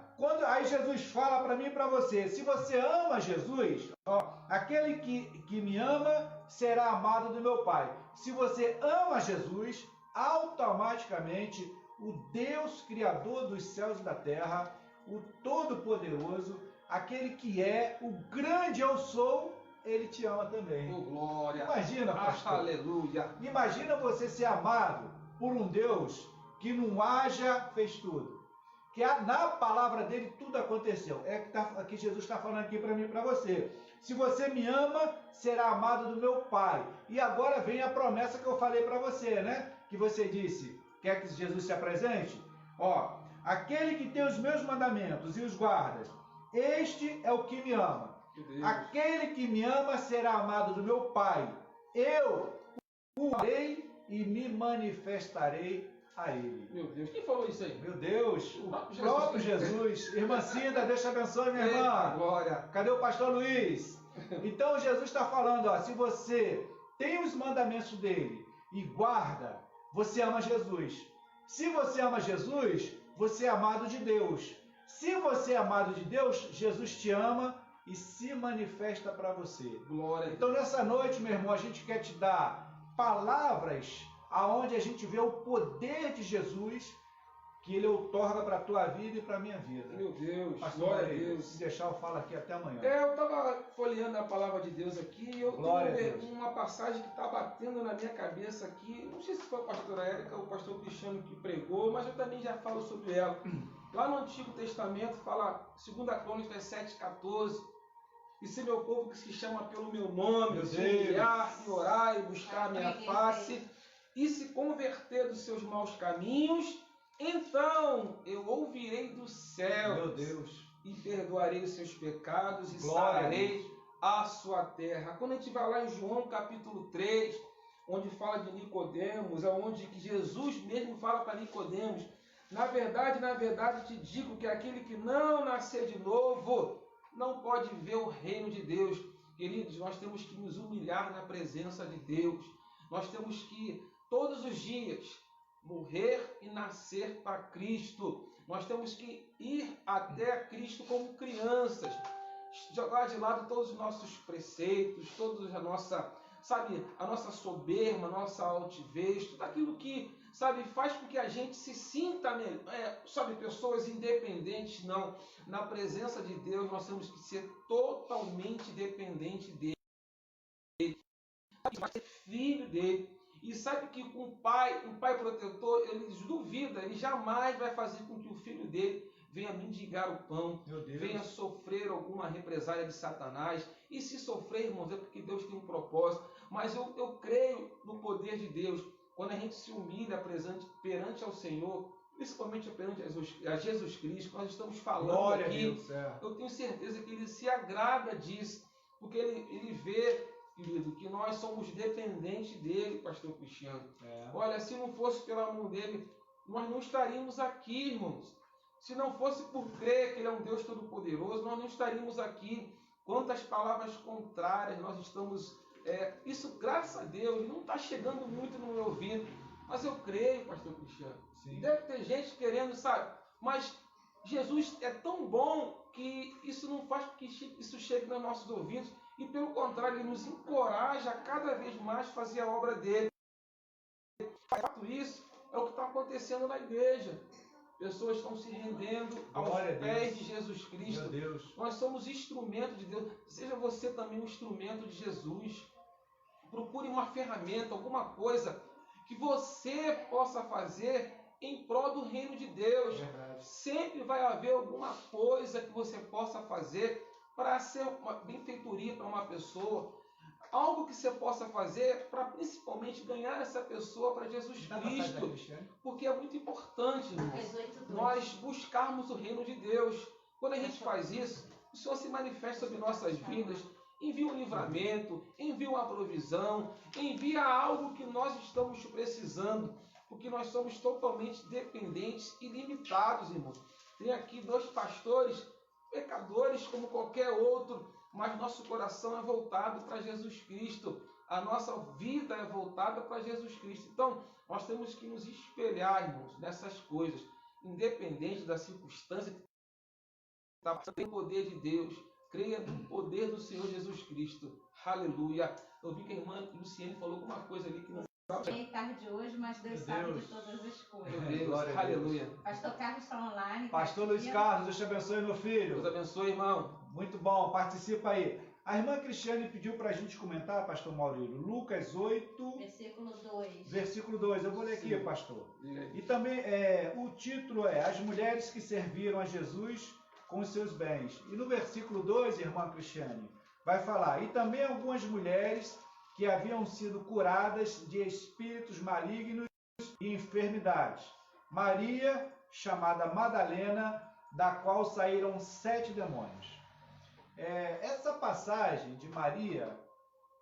Aí Jesus fala para mim e para você, se você ama Jesus, ó, aquele que me ama será amado do meu Pai. Se você ama Jesus, automaticamente o Deus Criador dos céus e da terra, o Todo-Poderoso, aquele que é o grande eu sou, ele te ama também. Oh, glória. Imagina, pastor. Aleluia. Imagina você ser amado por um Deus que não haja, fez tudo. Que na palavra dele tudo aconteceu. É que Jesus está falando aqui para mim e para você. Se você me ama, será amado do meu Pai. E agora vem a promessa que eu falei para você, né? Que você disse, quer que Jesus se apresente? Ó, aquele que tem os meus mandamentos e os guarda, este é o que me ama. Aquele que me ama será amado do meu Pai. Eu o amarei e me manifestarei a ele. Meu Deus, quem falou isso aí? Meu Deus, o próprio próprio Jesus. Irmã Cida, Deus te abençoe, minha Eita, irmã. glória. Cadê o pastor Luiz? Então Jesus está falando, ó, se você tem os mandamentos dele e guarda, você ama Jesus. Se você ama Jesus, você é amado de Deus. Se você é amado de Deus, Jesus te ama e se manifesta para você. Glória. Então nessa noite, meu irmão, a gente quer te dar palavras aonde a gente vê o poder de Jesus que ele outorga para a tua vida e para a minha vida. Meu Deus, Pastor, glória a Deus. Se deixar eu falo aqui até amanhã. Eu estava folheando a palavra de Deus aqui e eu tenho uma passagem que está batendo na minha cabeça aqui. Não sei se foi a pastora Érica ou o pastor Cristiano que pregou, mas eu também já falo sobre ela. Lá no Antigo Testamento fala, 2 Crônicas 7,14, e se meu povo que se chama pelo meu nome, se humilhar e orar e buscar a minha face e se converter dos seus maus caminhos, então eu ouvirei do céu, meu Deus, e perdoarei os seus pecados e glória sararei a sua terra. Quando a gente vai lá em João capítulo 3, onde fala de Nicodemos, onde que Jesus mesmo fala para Nicodemos, na verdade te digo que aquele que não nascer de novo não pode ver o reino de Deus. Queridos, nós temos que nos humilhar na presença de Deus. Nós temos que todos os dias morrer e nascer para Cristo. Nós temos que ir até Cristo como crianças, jogar de lado todos os nossos preceitos, toda a nossa, a nossa soberba, a nossa altivez, tudo aquilo que, faz com que a gente se sinta, pessoas independentes. Não, na presença de Deus nós temos que ser totalmente dependentes dele, ser filho dele. E sabe que um pai protetor, ele duvida, ele jamais vai fazer com que o filho dele venha mendigar o pão, venha sofrer alguma represália de Satanás. E se sofrer, irmãos, é porque Deus tem um propósito. Mas eu creio no poder de Deus. Quando a gente se humilha perante ao Senhor, principalmente perante a Jesus Cristo, nós estamos falando glória aqui, a Deus, eu tenho certeza que Ele se agrada disso, porque Ele vê, querido, que nós somos dependentes dele, pastor Cristiano. Olha, se não fosse pela mão dele, nós não estaríamos aqui, irmãos. Se não fosse por crer que ele é um Deus todo-poderoso, nós não estaríamos aqui. Quantas palavras contrárias nós estamos... isso, graças a Deus, não está chegando muito no meu ouvido, mas eu creio, pastor Cristiano. Sim. Deve ter gente querendo, mas Jesus é tão bom que isso não faz com que isso chegue nos nossos ouvidos. E pelo contrário, ele nos encoraja a cada vez mais fazer a obra dele. De fato, isso é o que está acontecendo na igreja. pessoas estão se rendendo aos Glória a pés Deus. de Jesus Cristo. Meu Deus. Nós somos instrumento de Deus. Seja você também um instrumento de Jesus. Procure uma ferramenta, alguma coisa que você possa fazer em prol do reino de Deus. Verdade. Sempre vai haver alguma coisa que você possa fazer para ser uma benfeitoria para uma pessoa. Algo que você possa fazer para principalmente ganhar essa pessoa para Jesus Dá passagem da Cristo. Cristiane? Porque é muito importante, irmãos, Lucas 8:2. nós buscarmos o reino de Deus. Quando a gente faz isso, o Senhor se manifesta sobre nossas vidas, envia um livramento, envia uma provisão, envia algo que nós estamos precisando, porque nós somos totalmente dependentes e limitados, irmãos. Tem aqui 2 pastores, pecadores como qualquer outro, mas nosso coração é voltado para Jesus Cristo. A nossa vida é voltada para Jesus Cristo. Então, nós temos que nos espelhar, irmãos, nessas coisas, independente da circunstância que está passando, tem o poder de Deus. Creia no poder do Senhor Jesus Cristo. Aleluia. Eu vi que a irmã Luciene falou alguma coisa ali que não Cheguei tarde hoje, mas Deus Meu sabe Deus. de todas as Meu coisas. Deus, Glória a Deus. aleluia. Pastor Carlos está online. Pastor Luiz Carlos, Deus te abençoe, meu filho. Deus abençoe, irmão. Muito bom, participa aí. A irmã Cristiane pediu para a gente comentar, pastor Maurílio, Lucas 8, Versículo 2. versículo 2. Eu vou ler aqui, Sim. pastor. Diga aí. E também o título é As Mulheres que Serviram a Jesus com os Seus Bens. E no versículo 2, irmã Cristiane, vai falar, e também algumas mulheres que haviam sido curadas de espíritos malignos e enfermidades. Maria, chamada Madalena, da qual saíram 7 demônios. Essa passagem de Maria,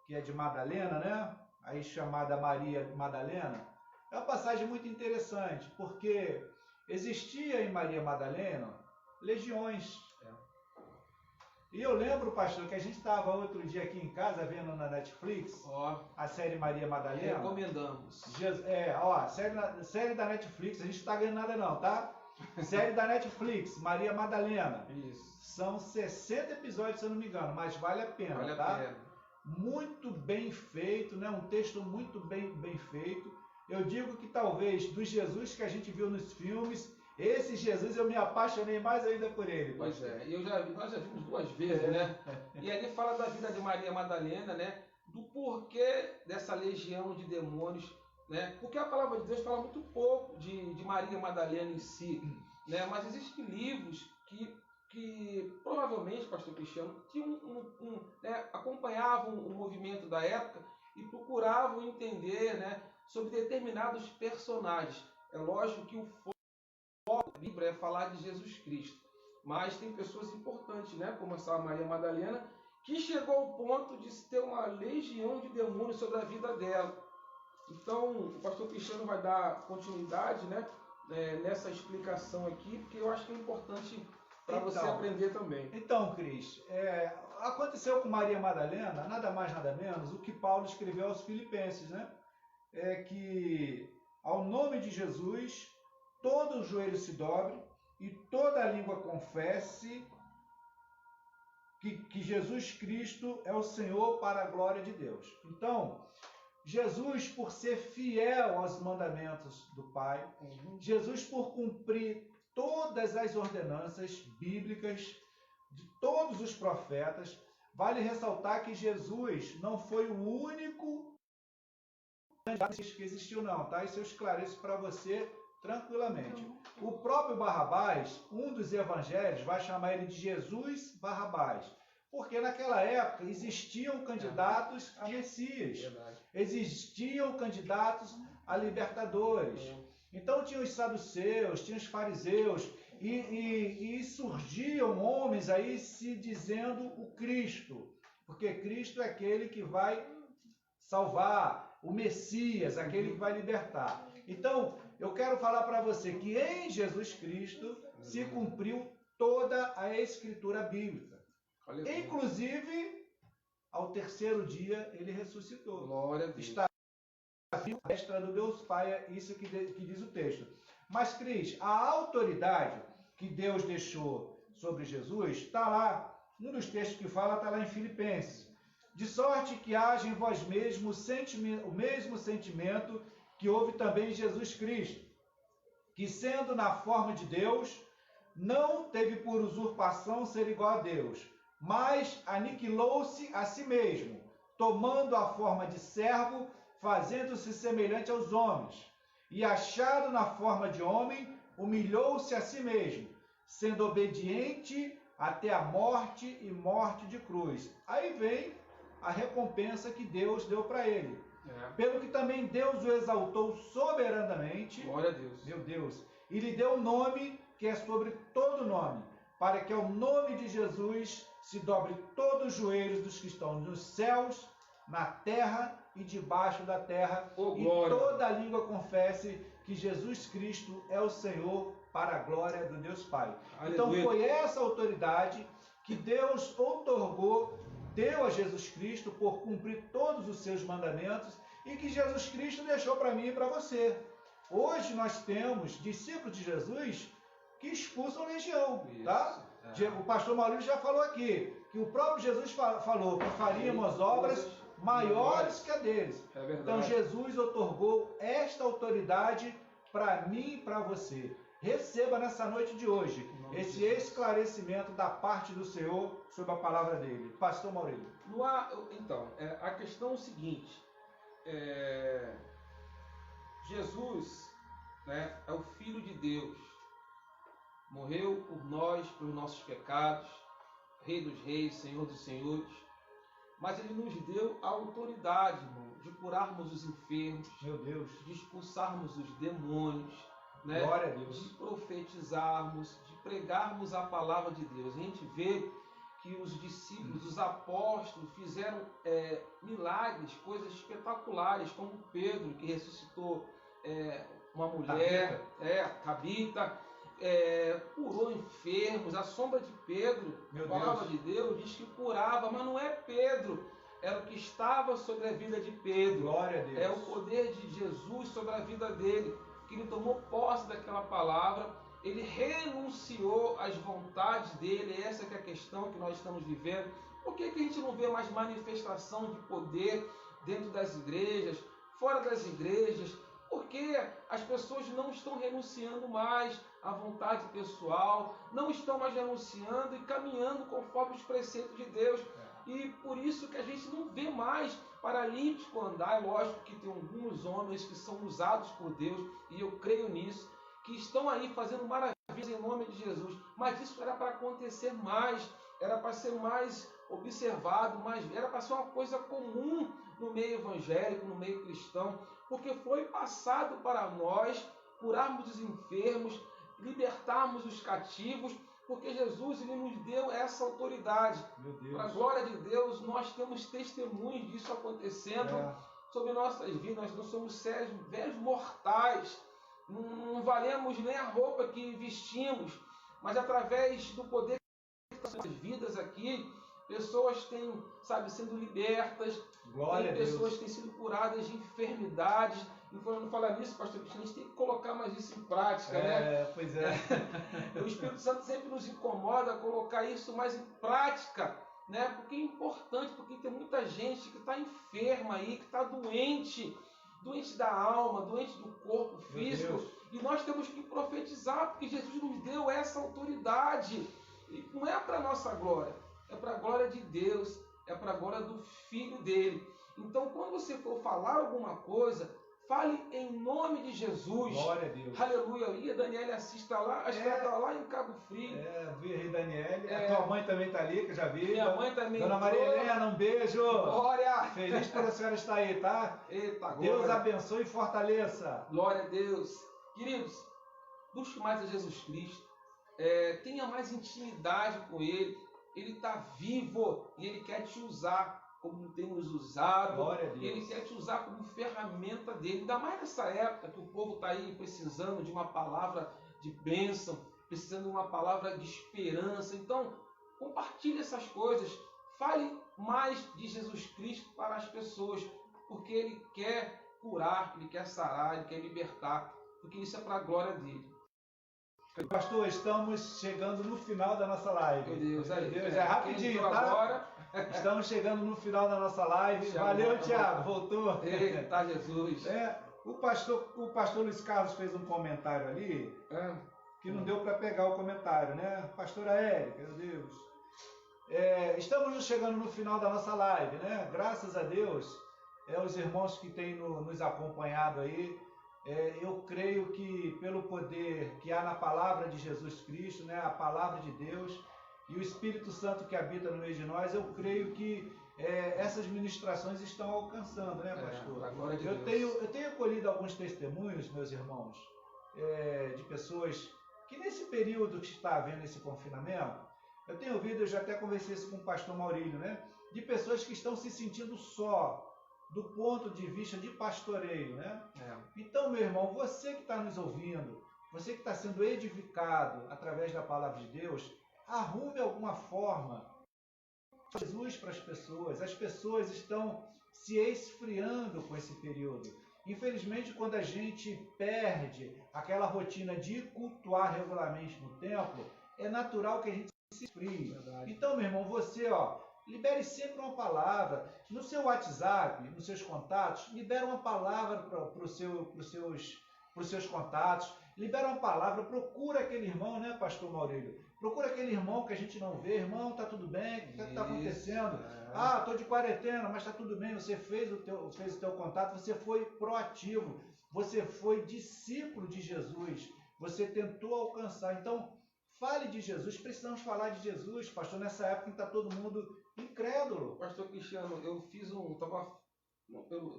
que é de Madalena, né? Aí chamada Maria Madalena, é uma passagem muito interessante, porque existia em Maria Madalena legiões. E eu lembro, pastor, que a gente estava outro dia aqui em casa vendo na Netflix Ó, a série Maria Madalena. recomendamos. Série da Netflix, a gente não está ganhando nada não, tá? Série da Netflix, Maria Madalena. Isso. São 60 episódios, se eu não me engano, mas vale a pena, Vale tá? a pena. Muito bem feito, né? Um texto muito bem feito. Eu digo que talvez dos Jesus que a gente viu nos filmes, esse Jesus eu me apaixonei mais ainda por ele. Pois pastor. é, e nós já vimos 2 vezes, né? E ali fala da vida de Maria Madalena, né? Do porquê dessa legião de demônios, né? Porque a palavra de Deus fala muito pouco de Maria Madalena em si, né? Mas existem livros que provavelmente, pastor Cristiano, acompanhavam o movimento da época e procuravam entender, né, sobre determinados personagens. É lógico que o foco da Bíblia é falar de Jesus Cristo, mas tem pessoas importantes, né, como essa Maria Madalena, que chegou ao ponto de ter uma legião de demônios sobre a vida dela. Então, o pastor Cristiano vai dar continuidade, né, nessa explicação aqui, porque eu acho que é importante para você aprender também. Então, Cris, aconteceu com Maria Madalena, nada mais nada menos, o que Paulo escreveu aos Filipenses, né? É que ao nome de Jesus, todo o joelho se dobre e toda a língua confesse que Jesus Cristo é o Senhor para a glória de Deus. Então, Jesus, por ser fiel aos mandamentos do Pai, Jesus, por cumprir todas as ordenanças bíblicas de todos os profetas, vale ressaltar que Jesus não foi o único que existiu não, tá? Isso eu esclareço para você tranquilamente. O próprio Barrabás, um dos evangelhos, vai chamar ele de Jesus Barrabás, porque naquela época existiam candidatos a Messias, existiam candidatos a libertadores. Então tinha os saduceus, tinha os fariseus, e surgiam homens aí se dizendo o Cristo, porque Cristo é aquele que vai salvar, o Messias, aquele que vai libertar. Então, eu quero falar para você que em Jesus Cristo se cumpriu toda a Escritura Bíblica. Inclusive, ao terceiro dia, ele ressuscitou. Glória a Deus. Está a destra do Deus Pai, isso que diz o texto. Mas, Cris, a autoridade que Deus deixou sobre Jesus está lá, um dos textos que fala está lá em Filipenses. De sorte que haja em vós mesmo o mesmo sentimento que houve também em Jesus Cristo. que sendo na forma de Deus, não teve por usurpação ser igual a Deus, mas aniquilou-se a si mesmo, tomando a forma de servo, fazendo-se semelhante aos homens, e achado na forma de homem, humilhou-se a si mesmo, sendo obediente até a morte e morte de cruz. Aí vem a recompensa que Deus deu para ele. Pelo que também Deus o exaltou soberanamente. Glória a Deus. Meu Deus. E lhe deu um nome que é sobre todo nome, para que ao nome de Jesus se dobre todos os joelhos dos que estão nos céus, na terra e debaixo da terra, e toda a língua confesse que Jesus Cristo é o Senhor, para a glória do Deus Pai. Aleluia. Então foi essa autoridade que Deus outorgou, deu a Jesus Cristo por cumprir todos os seus mandamentos, e que Jesus Cristo deixou para mim e para você. Hoje nós temos discípulos de Jesus que expulsam legião, tá? O pastor Maurício já falou aqui, que o próprio Jesus falou que faríamos obras maiores que a deles. É verdade. Então Jesus outorgou esta autoridade para mim e para você. Receba nessa noite de hoje esse esclarecimento da parte do Senhor sobre a palavra dele. Pastor Maurício. Então, a questão é o seguinte, Jesus, né, é o Filho de Deus, morreu por nós, pelos nossos pecados, Rei dos Reis, Senhor dos Senhores, mas Ele nos deu a autoridade, irmão, de curarmos os enfermos, meu Deus, de expulsarmos os demônios, né? Glória a Deus. De profetizarmos, de pregarmos a palavra de Deus. A gente vê que os discípulos, os apóstolos fizeram milagres, coisas espetaculares, como Pedro, que ressuscitou uma mulher, Tabita, curou enfermos. A sombra de Pedro, a palavra de Deus diz que curava, mas não é Pedro, era o que estava sobre a vida de Pedro. Glória a Deus. É o poder de Jesus sobre a vida dele, que ele tomou posse daquela palavra, ele renunciou às vontades dele. Essa que é a questão que nós estamos vivendo. Por que a gente não vê mais manifestação de poder dentro das igrejas, fora das igrejas? Porque as pessoas não estão renunciando mais à vontade pessoal, não estão mais renunciando e caminhando conforme os preceitos de Deus. E por isso que a gente não vê mais paralítico andar. É lógico que tem alguns homens que são usados por Deus, e eu creio nisso, que estão aí fazendo maravilhas em nome de Jesus. Mas isso era para acontecer mais, era para ser mais observado, era para ser uma coisa comum no meio evangélico, no meio cristão, porque foi passado para nós curarmos os enfermos, libertarmos os cativos, porque Jesus, ele nos deu essa autoridade. Para a glória de Deus, nós temos testemunhos disso acontecendo sobre nossas vidas. Nós não somos velhos mortais, não valemos nem a roupa que vestimos, mas através do poder que está nas vidas aqui, pessoas têm, sendo libertas, tem pessoas que têm sido curadas de enfermidades. E quando falar nisso, pastor Cristiano, a gente tem que colocar mais isso em prática, né? Pois é. O Espírito Santo sempre nos incomoda a colocar isso mais em prática, né? Porque é importante, porque tem muita gente que está enferma aí, que está doente da alma, doente do corpo físico, e nós temos que profetizar, porque Jesus nos deu essa autoridade. E não é para a nossa glória, é para a glória de Deus, é para a glória do Filho dele. Então, quando você for falar alguma coisa, fale em nome de Jesus. Glória a Deus. Aleluia. E a Daniela assista lá, acho que ela está lá em Cabo Frio. Vi a Daniela. A tua mãe também está ali, que eu já vi. Minha mãe também. Dona Maria Helena, um beijo. Glória. Feliz por a senhora estar aí, tá? Eita, glória. Deus abençoe e fortaleça. Glória a Deus. Queridos, busque mais a Jesus Cristo. Tenha mais intimidade com Ele. Ele está vivo e Ele quer te usar como tem nos usado. Glória a Deus. E Ele quer te usar como ferramenta dele. Ainda mais nessa época que o povo está aí precisando de uma palavra de bênção, precisando de uma palavra de esperança. Então, compartilhe essas coisas. Fale mais de Jesus Cristo para as pessoas, porque Ele quer curar, Ele quer sarar, Ele quer libertar, porque isso é para a glória dele. Pastor, estamos chegando no final da nossa live. Meu Deus, é rapidinho, tá? Agora. Estamos chegando no final da nossa live. Valeu, Tiago, voltou. Eita, Jesus. O pastor Luiz Carlos fez um comentário ali que não deu para pegar o comentário, né? Pastora Érica, meu Deus. Estamos chegando no final da nossa live, né? Graças a Deus, os irmãos que têm nos acompanhado aí, eu creio que pelo poder que há na palavra de Jesus Cristo, né? A palavra de Deus e o Espírito Santo que habita no meio de nós, eu creio que essas ministrações estão alcançando, né, pastor? Eu tenho colhido alguns testemunhos, meus irmãos, de pessoas que nesse período que está havendo esse confinamento, eu tenho ouvido, eu já até conversei isso com o pastor Maurílio, né? De pessoas que estão se sentindo só, do ponto de vista de pastoreio, né? Então, meu irmão, você que está nos ouvindo, você que está sendo edificado através da palavra de Deus, arrume alguma forma Jesus para as pessoas. As pessoas estão se esfriando com esse período. Infelizmente, quando a gente perde aquela rotina de cultuar regularmente no templo, é natural que a gente se esfrie. Então, meu irmão, você, libere sempre uma palavra. No seu WhatsApp, nos seus contatos, libera uma palavra para os seus contatos. Libera uma palavra, procura aquele irmão, né, pastor Maurílio? Procura aquele irmão que a gente não vê. Irmão, tá tudo bem? O que está acontecendo? Estou de quarentena, mas está tudo bem. Você fez o teu contato, você foi proativo, você foi discípulo de Jesus, você tentou alcançar. Então, fale de Jesus, precisamos falar de Jesus, pastor, nessa época que está todo mundo incrédulo. Pastor Cristiano, eu fiz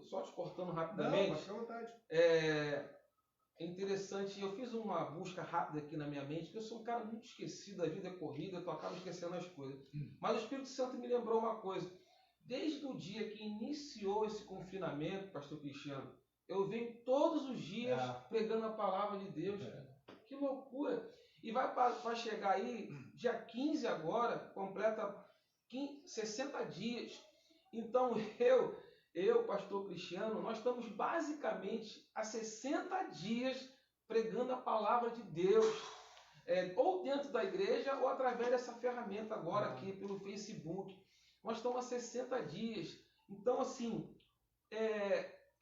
só te cortando rapidamente. Não, fica à vontade. É interessante, eu fiz uma busca rápida aqui na minha mente, porque eu sou um cara muito esquecido, a vida é corrida, eu acabo esquecendo as coisas. Mas o Espírito Santo me lembrou uma coisa. Desde o dia que iniciou esse confinamento, pastor Cristiano, eu venho todos os dias pregando a palavra de Deus. Que loucura! E vai chegar aí, dia 15 agora, completa 60 dias. Então eu, pastor Cristiano, nós estamos basicamente há 60 dias pregando a palavra de Deus, ou dentro da igreja ou através dessa ferramenta agora aqui pelo Facebook. Nós estamos há 60 dias. Então, assim,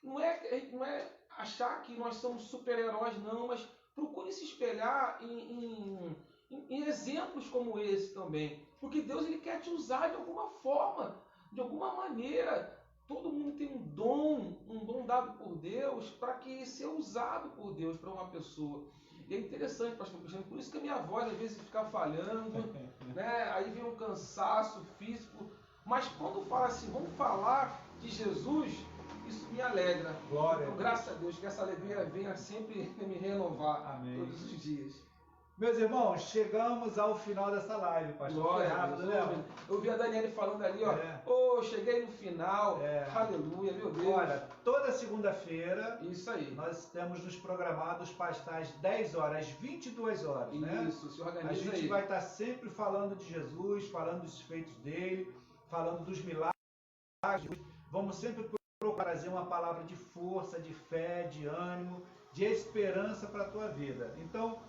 não é achar que nós somos super-heróis, não, mas procure se espelhar em exemplos como esse também. Porque Deus ele quer te usar de alguma forma, de alguma maneira. Todo mundo tem um dom dado por Deus para que ser usado por Deus para uma pessoa. E é interessante, pastor Cristiano, por isso que a minha voz às vezes fica falhando, né? Aí vem um cansaço físico. Mas quando fala assim, vamos falar de Jesus, isso me alegra. Glória. Então, graças a Deus, que essa alegria venha sempre me renovar. Amém. Todos os dias. Meus irmãos, chegamos ao final dessa live, pastor. Glória, foi rápido, né? Eu vi a Daniele falando ali, cheguei no final. Aleluia, meu Deus. Olha, toda segunda-feira, isso aí, nós temos nos programados para estar às 10 horas, às 22 horas, né? Isso, se organiza A gente aí. vai estar sempre falando de Jesus, falando dos feitos dele, falando dos milagres. Vamos sempre procurar trazer uma palavra de força, de fé, de ânimo, de esperança para a tua vida. Então,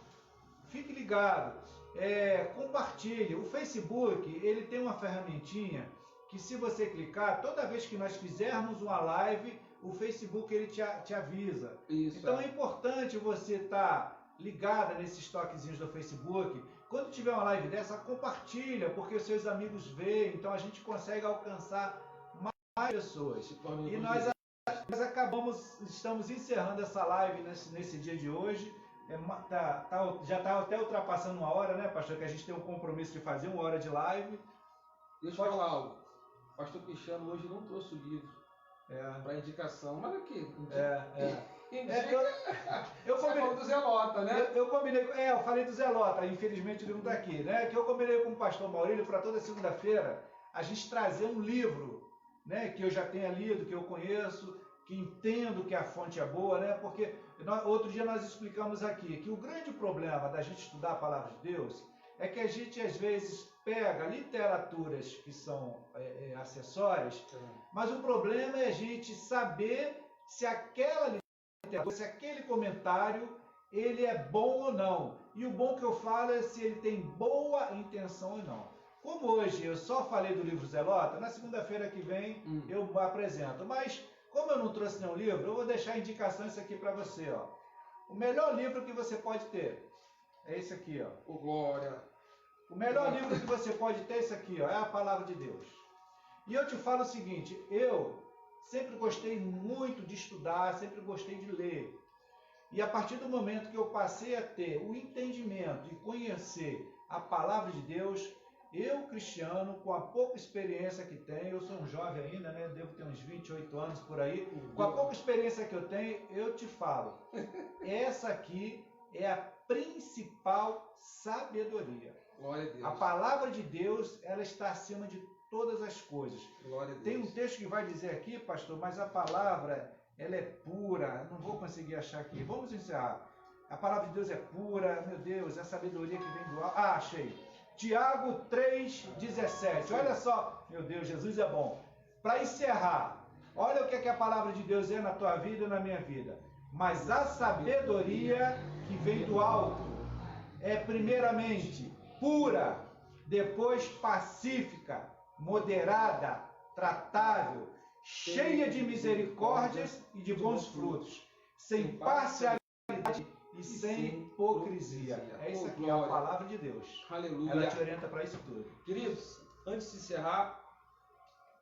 fique ligado, compartilhe. O Facebook, ele tem uma ferramentinha que se você clicar, toda vez que nós fizermos uma live, o Facebook ele te avisa. Isso, então é importante você estar ligada nesses toquezinhos do Facebook. Quando tiver uma live dessa, compartilha, porque os seus amigos veem, então a gente consegue alcançar mais pessoas. E nós estamos encerrando essa live nesse dia de hoje. Já está até ultrapassando uma hora, né, pastor? Que a gente tem um compromisso de fazer 1 hora de live. Deixa eu falar algo. Pastor Cristiano hoje não trouxe o livro para indicação. Mas aqui. Eu combinei do Zelota, né? Eu combinei. Eu falei do Zelota. Infelizmente o livro está aqui, né? Que eu combinei com o pastor Maurílio para toda segunda-feira a gente trazer um livro, né? Que eu já tenha lido, que eu conheço, que entendo que a fonte é boa, né? Porque outro dia nós explicamos aqui que o grande problema da gente estudar a palavra de Deus é que a gente às vezes pega literaturas que são acessórias, mas o problema é a gente saber se aquela literatura, se aquele comentário ele é bom ou não. E o bom que eu falo é se ele tem boa intenção ou não. Como hoje eu só falei do livro Zelota, na segunda-feira que vem eu apresento, mas Como eu não trouxe nenhum livro, eu vou deixar a indicação isso aqui para você, ó. O melhor livro que você pode ter é esse aqui, ó. Ô, glória. O melhor livro que você pode ter é esse aqui, ó. É a Palavra de Deus. E eu te falo o seguinte, eu sempre gostei muito de estudar, sempre gostei de ler. E a partir do momento que eu passei a ter o entendimento e conhecer a Palavra de Deus, eu, Cristiano, com a pouca experiência que tenho, eu sou um jovem ainda, né? Devo ter uns 28 anos por aí. Com a pouca experiência que eu tenho, eu te falo. Essa aqui é a principal sabedoria. Glória a Deus. A Palavra de Deus, ela está acima de todas as coisas. Glória a Deus. Tem um texto que vai dizer aqui, pastor, mas a palavra, ela é pura. Não vou conseguir achar aqui. Vamos encerrar. A palavra de Deus é pura, meu Deus, é a sabedoria que vem do alto. Ah, achei. Tiago 3,17. Olha só, meu Deus, Jesus é bom. Para encerrar, olha o que, é que a palavra de Deus é na tua vida e na minha vida. Mas a sabedoria que vem do alto é primeiramente pura, depois pacífica, moderada, tratável, cheia de misericórdias e de bons frutos, sem parcialidade e sem hipocrisia. É isso aqui, é a palavra de Deus. Aleluia. Ela te orienta para isso tudo. Queridos, antes de encerrar,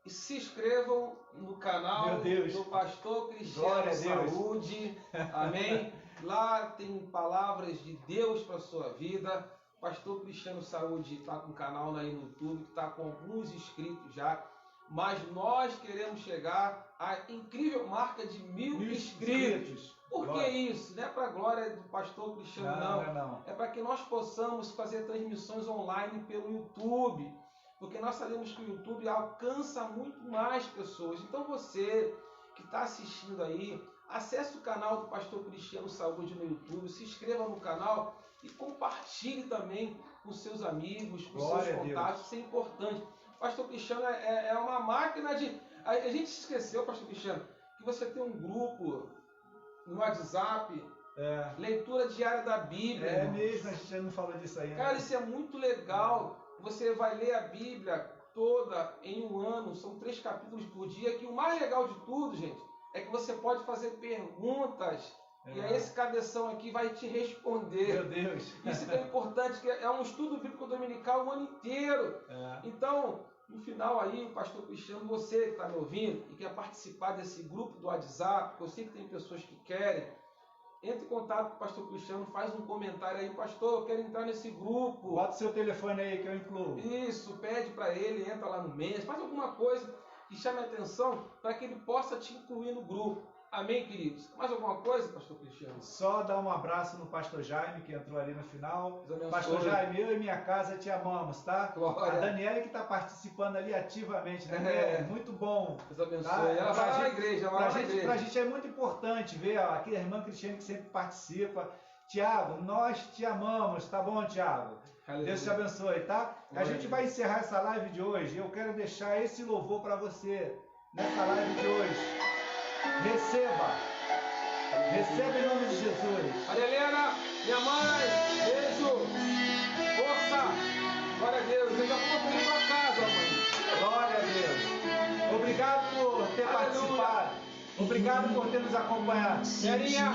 se inscrevam no canal do Pastor Cristiano Saúde. Amém? Lá tem palavras de Deus para a sua vida. Pastor Cristiano Saúde está com um canal aí no YouTube, que está com alguns inscritos já. Mas nós queremos chegar à incrível marca de 1000 inscritos. Por que isso? Não é para a glória do pastor Cristiano, não. É para que nós possamos fazer transmissões online pelo YouTube. Porque nós sabemos que o YouTube alcança muito mais pessoas. Então você que está assistindo aí, acesse o canal do pastor Cristiano Saúde no YouTube, se inscreva no canal e compartilhe também com seus amigos, com seus contatos. Isso é importante. O pastor Cristiano é uma máquina de... A gente esqueceu, pastor Cristiano, que você tem um grupo no WhatsApp, leitura diária da Bíblia. É mesmo, a gente não falou disso aí. Cara, isso é muito legal. Você vai ler a Bíblia toda em um ano, são 3 capítulos por dia, que o mais legal de tudo, gente, é que você pode fazer perguntas e aí esse cabeção aqui vai te responder. Meu Deus! Isso é importante, que é um estudo bíblico dominical o ano inteiro. Então, no final aí, o pastor Cristiano, você que está me ouvindo e quer participar desse grupo do WhatsApp, eu sei que tem pessoas que querem, entre em contato com o pastor Cristiano, faz um comentário aí, pastor, eu quero entrar nesse grupo. Bota o seu telefone aí que eu incluo. Isso, pede para ele, entra lá no mês, faz alguma coisa que chame a atenção para que ele possa te incluir no grupo. Amém, queridos? Mais alguma coisa, pastor Cristiano? Só dar um abraço no pastor Jaime, que entrou ali no final. Pastor Jaime, eu e minha casa te amamos, tá? Glória. A Daniela que está participando ali ativamente, né? Muito bom. Deus abençoe. Tá? Ela vai na igreja, Pra gente é muito importante ver aqui a irmã Cristiane que sempre participa. Tiago, nós te amamos, tá bom, Tiago? Deus te abençoe, tá? A gente vai encerrar essa live de hoje. Eu quero deixar esse louvor para você nessa live de hoje. Receba em nome de Jesus. Maria Helena, minha mãe, beijo, força, glória a Deus. Eu já vou ir para casa, mãe. Glória a Deus. Obrigado por ter participado. Obrigado por ter nos acompanhado. Marinha,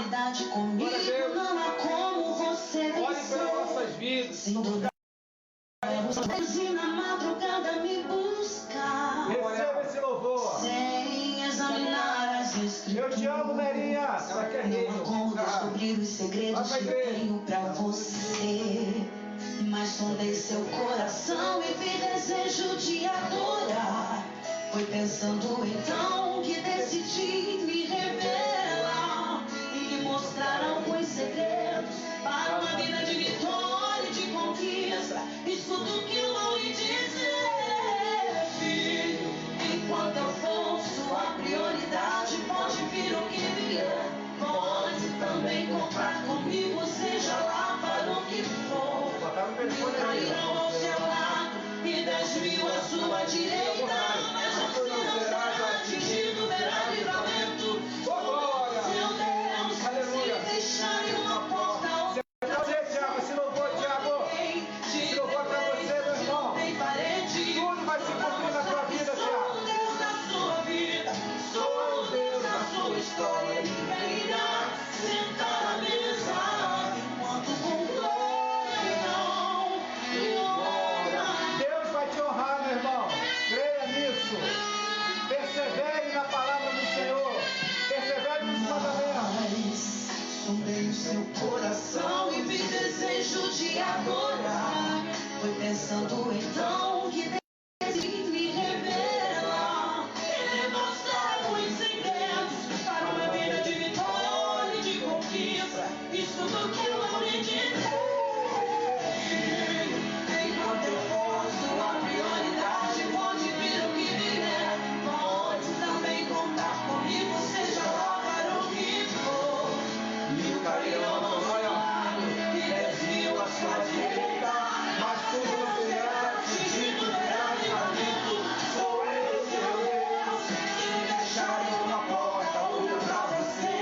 glória a Deus. Não há como você Olhe pelas nossas vidas. E na madrugada me buscar. Receba esse louvor. Sem examinar as escrituras. Eu te amo, Marinha. Ela quer reino. Não há como descobrir os segredos que tenho pra você. Mas sondei seu coração e vi desejo de adorar. Foi pensando então que decidi me revelar e me mostrar alguns segredos para uma vida de vitória e de conquista. Escuta o que eu vou lhe dizer, filho. Enquanto eu for sua prioridade, pode vir o que vier. Pode também contar comigo, seja lá para o que for. Mil cairão ao seu lado e 10.000 à sua direita, mas você não será atingido, verá livramento. história. Ninguém irá sentar à mesa enquanto com glória não me honra. Deus vai te honrar, meu irmão. Creia nisso. Persevere na palavra do Senhor. Persevere nos mandamentos. Sondei o seu coração e vi desejo de adorar. Foi pensando então que Deus me revela e demonstrar os segredos para uma vida de vitória e de conquista. Isso tudo que eu acreditei. Enquanto eu for sua prioridade, pode vir o que vier. Pode também contar comigo, seja lá para o que for. Mil cairão ao seu lado e 10.000 à sua direita, mas tudo não será atingido pelo livramento. Sou eu, seu Deus. Se deixarem uma porta outra pra você,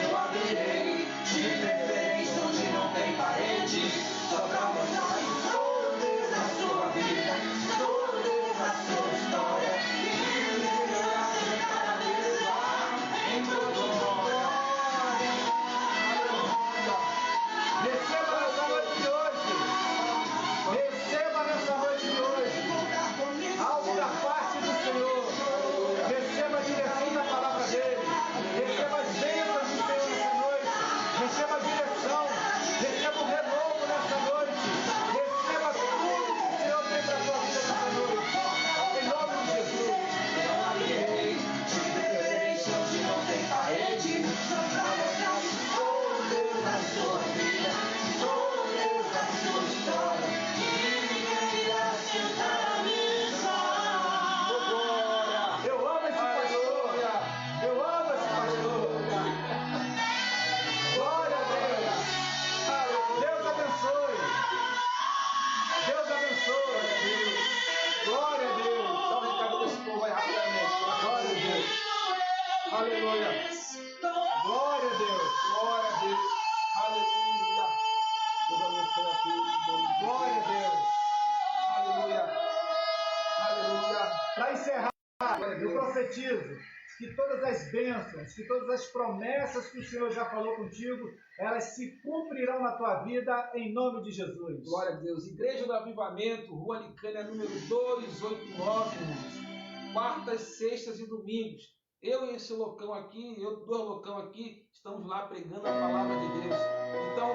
eu abrirei. De preferência onde não tem parede, só pra mostrar que sou Deus na sua vida, sou Deus na sua história. E ninguém irá sentar à mesa enquanto glória. Receba nessa noite de hoje. Receba nessa noite de hoje algo da parte do Senhor. Receba a direção da palavra dele. Receba as bênçãos do Senhor nessa noite. Receba a direção. Receba o renovo nessa noite. Receba tudo que o Senhor tem para a sua vida nessa noite. Em nome de Jesus. Eu abrirei de preferência onde não tem parede, só pra mostrar que sou Deus na sua vida, sou Deus na sua história, e ninguém irá sentar à mesa. Eu amo esse pastor. Eu amo esse pastor. Glória a Deus. Deus abençoe. Deus abençoe. Glória a Deus. Só o recado desse povo aí rapidamente. Glória a Deus. Aleluia. Glória a Deus. Glória a Deus. Aleluia. Deus abençoe a todos. Glória a Deus. Aleluia. Aleluia. Para encerrar, eu profetizo que todas as bênçãos, que todas as promessas que o Senhor já falou contigo, elas se cumprirão na tua vida em nome de Jesus. Glória a Deus. Igreja do Avivamento, Rua Nicânia, número 289, irmãos. Quartas, sextas e domingos. Eu e esse loucão aqui, eu, 2 loucão aqui, estamos lá pregando a palavra de Deus. Então,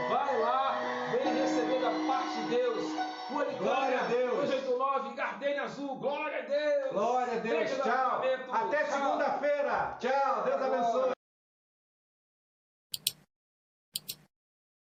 vai lá, vem receber da parte de Deus. Rua Nicânia, Glória a Deus. 289, Gardênia Azul. Glória a Deus. Glória a Deus. Igreja do Tchau. Avivamento. Até Tchau. segunda-feira. Tchau. Deus abençoe.